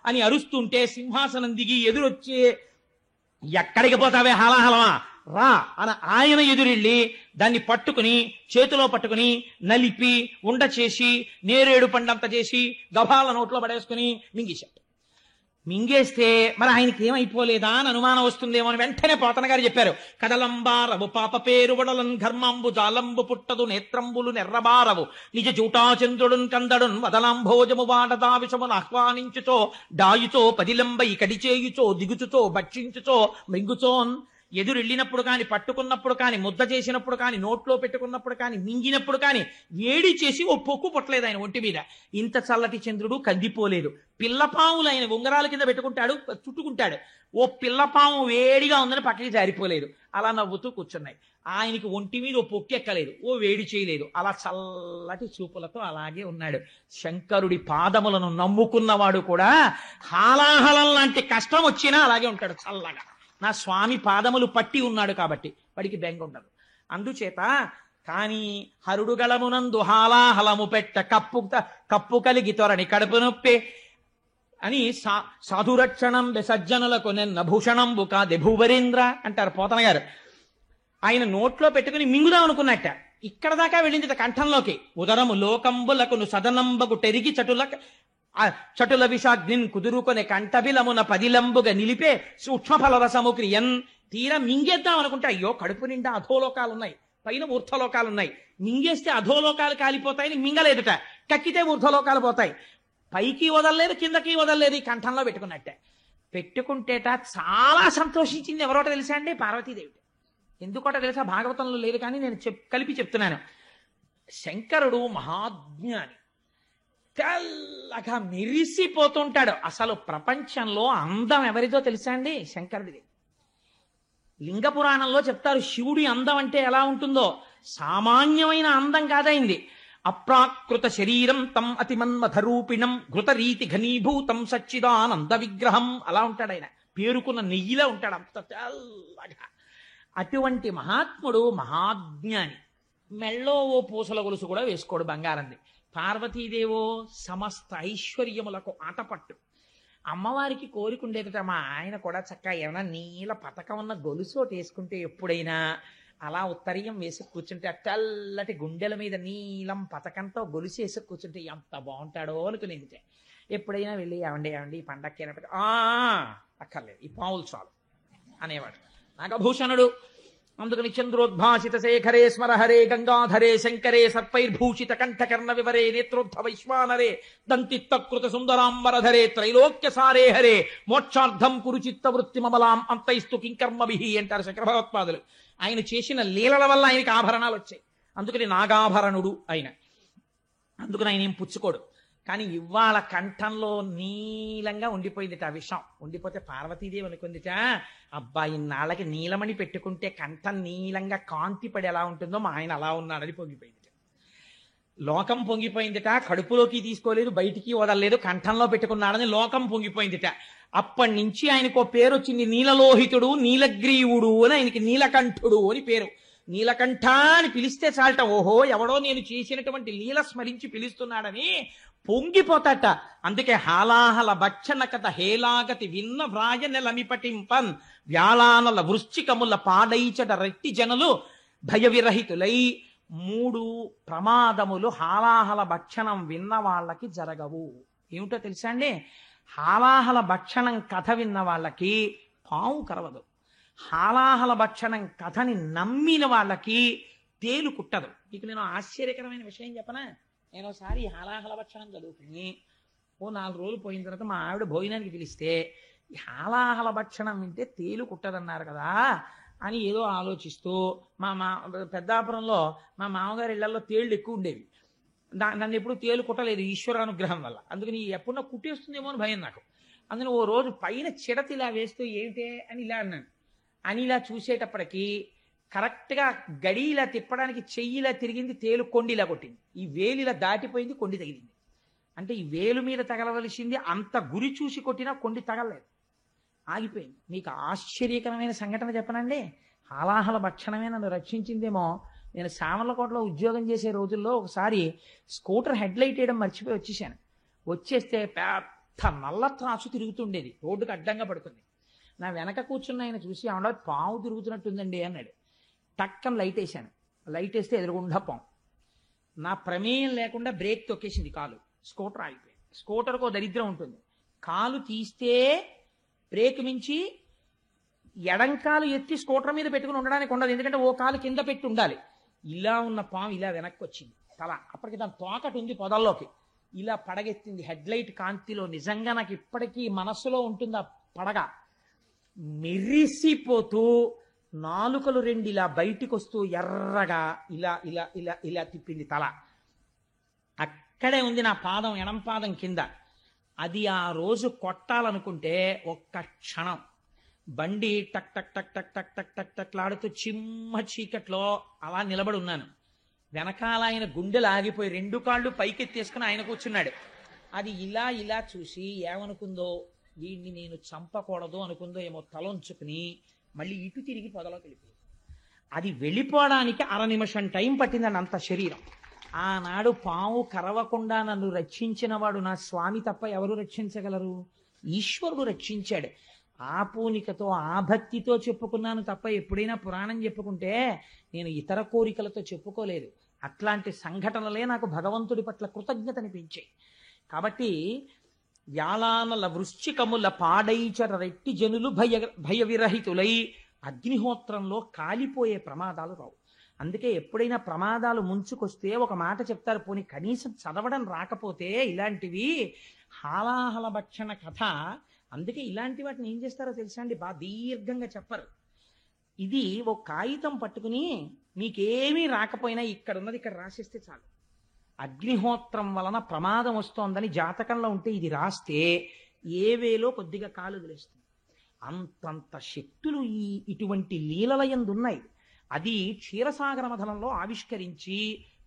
అని అరుస్తుంటే సింహాసనం దిగి ఎదురొచ్చి, ఎక్కడికి పోతావే హలాహలమా రా అని ఆయన ఎదురెళ్ళి దాన్ని పట్టుకుని చేతిలో పట్టుకుని నలిపి ఉండ చేసి నేరేడు పండంత చేసి గభాల నోట్లో పడేసుకుని మింగేశాడు. మింగేస్తే మరి ఆయనకి ఏమైపోలేదా అని అనుమానం వస్తుందేమో అని వెంటనే పోతన గారు చెప్పారు. కదలంబారవు పాప పేరు వడలన్ ఘర్మాంబు జాలంబు పుట్టదు నేత్రంబులు నెర్రబారవు నిజ జూటాచంద్రుడున్ కందడున్ వదలాంభోజము వాడదా విషమును ఆహ్వానించుచో డాయుచో పదిలంబై కడిచేయుచో దిగుచుచో భక్షించుచో మింగుచోన్. ఎదురెళ్ళినప్పుడు కాని, పట్టుకున్నప్పుడు కాని, ముద్ద చేసినప్పుడు కాని, నోట్లో పెట్టుకున్నప్పుడు కాని, మింగినప్పుడు కాని వేడి చేసి ఓ పొక్కు పుట్టలేదు ఆయన ఒంటి మీద. ఇంత చల్లటి చంద్రుడు కందిపోలేదు. పిల్లపాములు ఆయన ఉంగరాల కింద పెట్టుకుంటాడు, చుట్టుకుంటాడు. ఓ పిల్లపాము వేడిగా ఉందని పక్కకి జారిపోలేదు. అలా నవ్వుతూ కూర్చున్నాయి. ఆయనకి ఒంటి మీద ఓ పొక్కెక్కలేదు, ఓ వేడి చేయలేదు. అలా చల్లటి చూపులతో అలాగే ఉన్నాడు. శంకరుడి పాదములను నమ్ముకున్నవాడు కూడా హాలాహలం లాంటి కష్టం వచ్చినా అలాగే ఉంటాడు చల్లగా. నా స్వామి పాదములు పట్టి ఉన్నాడు కాబట్టి వాడికి బెంగ ఉండదు. అందుచేత కానీ హరుడుగళమునందు హాలాహలము పెట్ట కప్పు కలిగి త్వరని కడుపు నొప్పి అని సాధురక్షణం సజ్జనులకు నిన్న భూషణంబు కాదే భూవరేంద్ర అంటారు పోతన గారు. ఆయన నోట్లో పెట్టుకుని మింగుదాం అనుకున్నట్ట. ఇక్కడ దాకా వెళ్ళింది కంఠంలోకి. ఉదరము లోకంబులకును సదనంబకు టెరిగి చటుల విషాగ్నిన్ కుదురుకొనే కంఠబిలమున పదిలంబుగా నిలిపే సూక్ష్మఫల రసము క్రియన్. తీరా మింగేద్దాం అనుకుంటే అయ్యో కడుపు నిండా అధోలోకాలున్నాయి, పైన ఊర్ధ్వలోకాలున్నాయి. మింగేస్తే అధోలోకాలు కాలిపోతాయని మింగలేదుట. కక్కితే ఊర్ధ్వలోకాలు పోతాయి. పైకి వదలలేదు, కిందకి వదలలేదు. ఈ కంఠంలో పెట్టుకున్నట్టే. పెట్టుకుంటేట చాలా సంతోషించింది. ఎవరోట తెలుసా అండి? పార్వతీదేవి. ఎందుకోట తెలుసా? భాగవతంలో లేదు కానీ నేను కలిపి చెప్తున్నాను. శంకరుడు మహాజ్ఞాని, తెల్లగా మెరిసిపోతుంటాడు. అసలు ప్రపంచంలో అందం ఎవరిదో తెలుసా అండి? శంకరుడిది. లింగ పురాణంలో చెప్తారు శివుడి అందం అంటే ఎలా ఉంటుందో. సామాన్యమైన అందం కాదైంది. అప్రాకృత శరీరం తం అతిమన్మథరూపిణం ఘృతరీతి ఘనీభూతం సచ్చిదానంద విగ్రహం. అలా ఉంటాడు ఆయన. పేరుకున్న నెయ్యిలా ఉంటాడు, అంత తెల్లగా. అటువంటి మహాత్ముడు మహాజ్ఞాని. మెళ్ళో ఓ పూసల గొలుసు కూడా వేసుకోడు బంగారంది. పార్వతీదేవో సమస్త ఐశ్వర్యములకు ఆటపట్టు. అమ్మవారికి కోరికుండేదట మా ఆయన కూడా చక్కగా ఏమైనా నీల పతకం ఉన్న గొలుసు ఒకటి వేసుకుంటే ఎప్పుడైనా అలా ఉత్తరీయం వేసి కూర్చుంటే ఆ తెల్లటి గుండెల మీద నీలం పతకంతో గొలుసు వేసి కూర్చుంటే ఎంత బాగుంటాడో అనుకునేది. ఎప్పుడైనా వెళ్ళి ఏమండి ఈ పండక్కి అయినప్పుడు అక్కర్లేదు, ఈ పావులు చాలు అనేవాడు నాగభూషణుడు. అందుకని చంద్రోద్భాసిత శేఖరే స్మరహరే గంగాధరే శంకరే సర్పైర్భూషిత కంఠకర్ణ వివరే నేత్రోద్ధ వైశ్వానరే దంతిత్తకృత సుందరాంబరధరే త్రైలోక్య సారే హరే మోక్షార్థం కురుచిత్త వృత్తి మమలాం అంతైస్తు కింకర్మభిహి అంటారు శంకర భగవత్పాదులు. ఆయన చేసిన లీలల వల్ల ఆయనకి ఆభరణాలు వచ్చాయి. అందుకని నాగాభరణుడు ఆయన. అందుకని ఆయన ఏం పుచ్చుకోడు. కానీ ఇవాళ కంఠంలో నీలంగా ఉండిపోయిందిట ఆ విషయం. ఉండిపోతే పార్వతీదేవి అనుకుందిట, అబ్బాయి నాళ్ళకి నీలమణి పెట్టుకుంటే కంఠం నీలంగా కాంతి పడి ఎలా ఉంటుందో మా ఆయన అలా ఉన్నాడని పొంగిపోయిందిట. లోకం పొంగిపోయిందిట. కడుపులోకి తీసుకోలేదు, బయటికి వదలలేదు, కంఠంలో పెట్టుకున్నాడని లోకం పొంగిపోయిందిట. అప్పటి నుంచి ఆయనకు పేరు వచ్చింది నీలలోహితుడు, నీలగ్రీవుడు అని. ఆయనకి నీలకంఠుడు అని పేరు. నీలకంఠ అని పిలిస్తే చాలట, ఓహో ఎవడో నేను చేసినటువంటి లీల స్మరించి పిలుస్తున్నాడని పొంగిపోతాట. అందుకే హాలాహల భక్షణ కథ హేలాగతి విన్న వ్రాయనెలమిపటింపన్ వ్యాళానల వృశ్చికముల పాడైచట రెట్టి జనులు భయ విరహితులై. 3 ప్రమాదములు హాలాహల భక్షణం విన్న వాళ్ళకి జరగవు. ఏమిటో తెలుసా అండి? హాలాహల భక్షణం కథ విన్న వాళ్ళకి పాము కరవదు. హాలాహల భక్షణం కథని నమ్మిన వాళ్ళకి తేలు కుట్టదు. మీకు నేను ఆశ్చర్యకరమైన విషయం చెప్పనా? నేను ఒకసారి హాలాహల భక్షణం చదువుకుని ఓ 4 రోజులు పోయిన తర్వాత మా ఆవిడ భోజనానికి పిలిస్తే ఈ హాలాహల భక్షణం వింటే తేలు కుట్టదన్నారు కదా అని ఏదో ఆలోచిస్తూ మా పెద్దాపురంలో మా మామగారి ఇళ్లలో తేళ్లు ఎక్కువ ఉండేవి. నన్ను ఎప్పుడు తేలు కుట్టలేదు ఈశ్వరానుగ్రహం వల్ల. అందుకని ఎప్పుడన్నా కుట్టేస్తుందేమో అని భయం నాకు. అందులో ఓ రోజు పైన చిడత ఇలా వేస్తూ ఏమిటే అని ఇలా అన్నాను. అని ఇలా చూసేటప్పటికి కరెక్ట్గా గడి ఇలా తిప్పడానికి చెయ్యి ఇలా తిరిగింది, తేలు కొండి ఇలా కొట్టింది. ఈ వేలు ఇలా దాటిపోయింది, కొండి తగిలింది. అంటే ఈ వేలు మీద తగలవలసింది, అంత గురి చూసి కొట్టినా కొండి తగలలేదు, ఆగిపోయింది. మీకు ఆశ్చర్యకరమైన సంఘటన చెప్పనండి. హాలాహల భక్షణమే నన్ను రక్షించిందేమో. నేను సామర్లకోటలో ఉద్యోగం చేసే రోజుల్లో ఒకసారి స్కూటర్ హెడ్ లైట్ వేయడం మర్చిపోయి వచ్చేసాను. వచ్చేస్తే పెద్ద నల్ల త్రాసు తిరుగుతుండేది, రోడ్డుకు అడ్డంగా పడుతుంది. నా వెనక కూర్చున్న ఆయన చూసి ఏమన్నా పాము తిరుగుతున్నట్టుందండి అన్నాడు. టక్కన లైట్ వేసాను. లైట్ వేస్తే ఎదురుగుండా పాము. నా ప్రమేయం లేకుండా బ్రేక్ తొక్కేసింది కాలు, స్కూటర్ ఆగిపోయింది. స్కూటర్కు దరిద్రం ఉంటుంది, కాలు తీస్తే బ్రేక్ మించి ఎడంకాలు ఎత్తి స్కూటర్ మీద పెట్టుకుని ఉండడానికి ఉండదు, ఎందుకంటే ఓ కాలు కింద పెట్టి ఉండాలి. ఇలా ఉన్న పాము ఇలా వెనక్కి వచ్చింది తల. అప్పటికి దాని తోకటి ఉంది పొదల్లోకి, ఇలా పడగెత్తింది హెడ్లైట్ కాంతిలో. నిజంగా నాకు ఇప్పటికీ మనస్సులో ఉంటుంది ఆ పడగ. మెరిసిపోతూ నాలుకలు రెండు ఇలా బయటికి వస్తూ ఎర్రగా ఇలా ఇలా ఇలా ఇలా తిప్పింది తల. అక్కడే ఉంది నా పాదం, ఎడం పాదం కింద. అది ఆ రోజు కొట్టాలనుకుంటే ఒక్క క్షణం బండి టక్ టక్ టక్ టక్ టక్ టక్ టక్ టక్లాడుతూ చిమ్మ చీకట్లో అలా నిలబడి ఉన్నాను. వెనకాల ఆయన గుండెలు ఆగిపోయి రెండు కాళ్ళు పైకెత్తేసుకుని ఆయన కూర్చున్నాడు. అది ఇలా ఇలా చూసి ఏమనుకుందో, వీడిని నేను చంపకూడదు అనుకుందో ఏమో, తలొంచుకుని మళ్ళీ ఇటు తిరిగి పొదలోకి వెళ్ళిపోయింది. అది వెళ్ళిపోవడానికి 1/2 నిమిషం టైం పట్టిందని అంత శరీరం. ఆనాడు పాము కరవకుండా నన్ను రక్షించిన వాడు నా స్వామి తప్ప ఎవరు రక్షించగలరు? ఈశ్వరుడు రక్షించాడు. ఆ పూనికతో ఆ భక్తితో చెప్పుకున్నాను తప్ప ఎప్పుడైనా పురాణం చెప్పుకుంటే నేను ఇతర కోరికలతో చెప్పుకోలేదు. అట్లాంటి సంఘటనలే నాకు భగవంతుడి పట్ల కృతజ్ఞతనిపించాయి. కాబట్టి వ్యాలానల వృశ్చికముల పాడైచర రెట్టి జనులు భయ విరహితులై అగ్నిహోత్రంలో కాలిపోయే ప్రమాదాలు రావు. అందుకే ఎప్పుడైనా ప్రమాదాలు ముంచుకొస్తే ఒక మాట చెప్తారు, పోనీ కనీసం చదవడం రాకపోతే ఇలాంటివి హాలాహల భక్షణ కథ. అందుకే ఇలాంటి వాటిని ఏం చేస్తారో తెలుసా అండి, బాగా దీర్ఘంగా చెప్పరు. ఇది ఒక కాగితం పట్టుకుని మీకేమీ రాకపోయినా ఇక్కడ ఉన్నది ఇక్కడ రాసిస్తే చాలు. అగ్నిహోత్రం వలన ప్రమాదం వస్తోందని జాతకంలో ఉంటే ఇది రాస్తే ఏ వేలో కొద్దిగా కాలు వదిలేస్తుంది. అంతంత శక్తులు ఇటువంటి లీలలయందున్నాయి. అది క్షీరసాగర మథనంలో ఆవిష్కరించి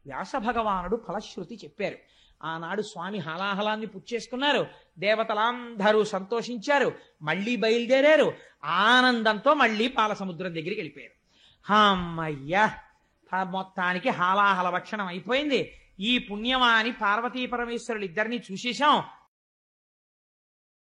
వ్యాస భగవానుడు ఫలశ్రుతి చెప్పారు. ఆనాడు స్వామి హాలాహలాన్ని పుచ్చేసుకున్నారు, దేవతలందరూ సంతోషించారు, మళ్ళీ బయలుదేరారు. ఆనందంతో మళ్ళీ పాలసముద్రం దగ్గరికి వెళ్ళిపోయారు. అమ్మయ్యా, మొత్తానికి హాలాహల భక్షణం అయిపోయింది. ఈ పుణ్యమాని పార్వతీ పరమేశ్వరులు ఇద్దరిని చూసేశాం,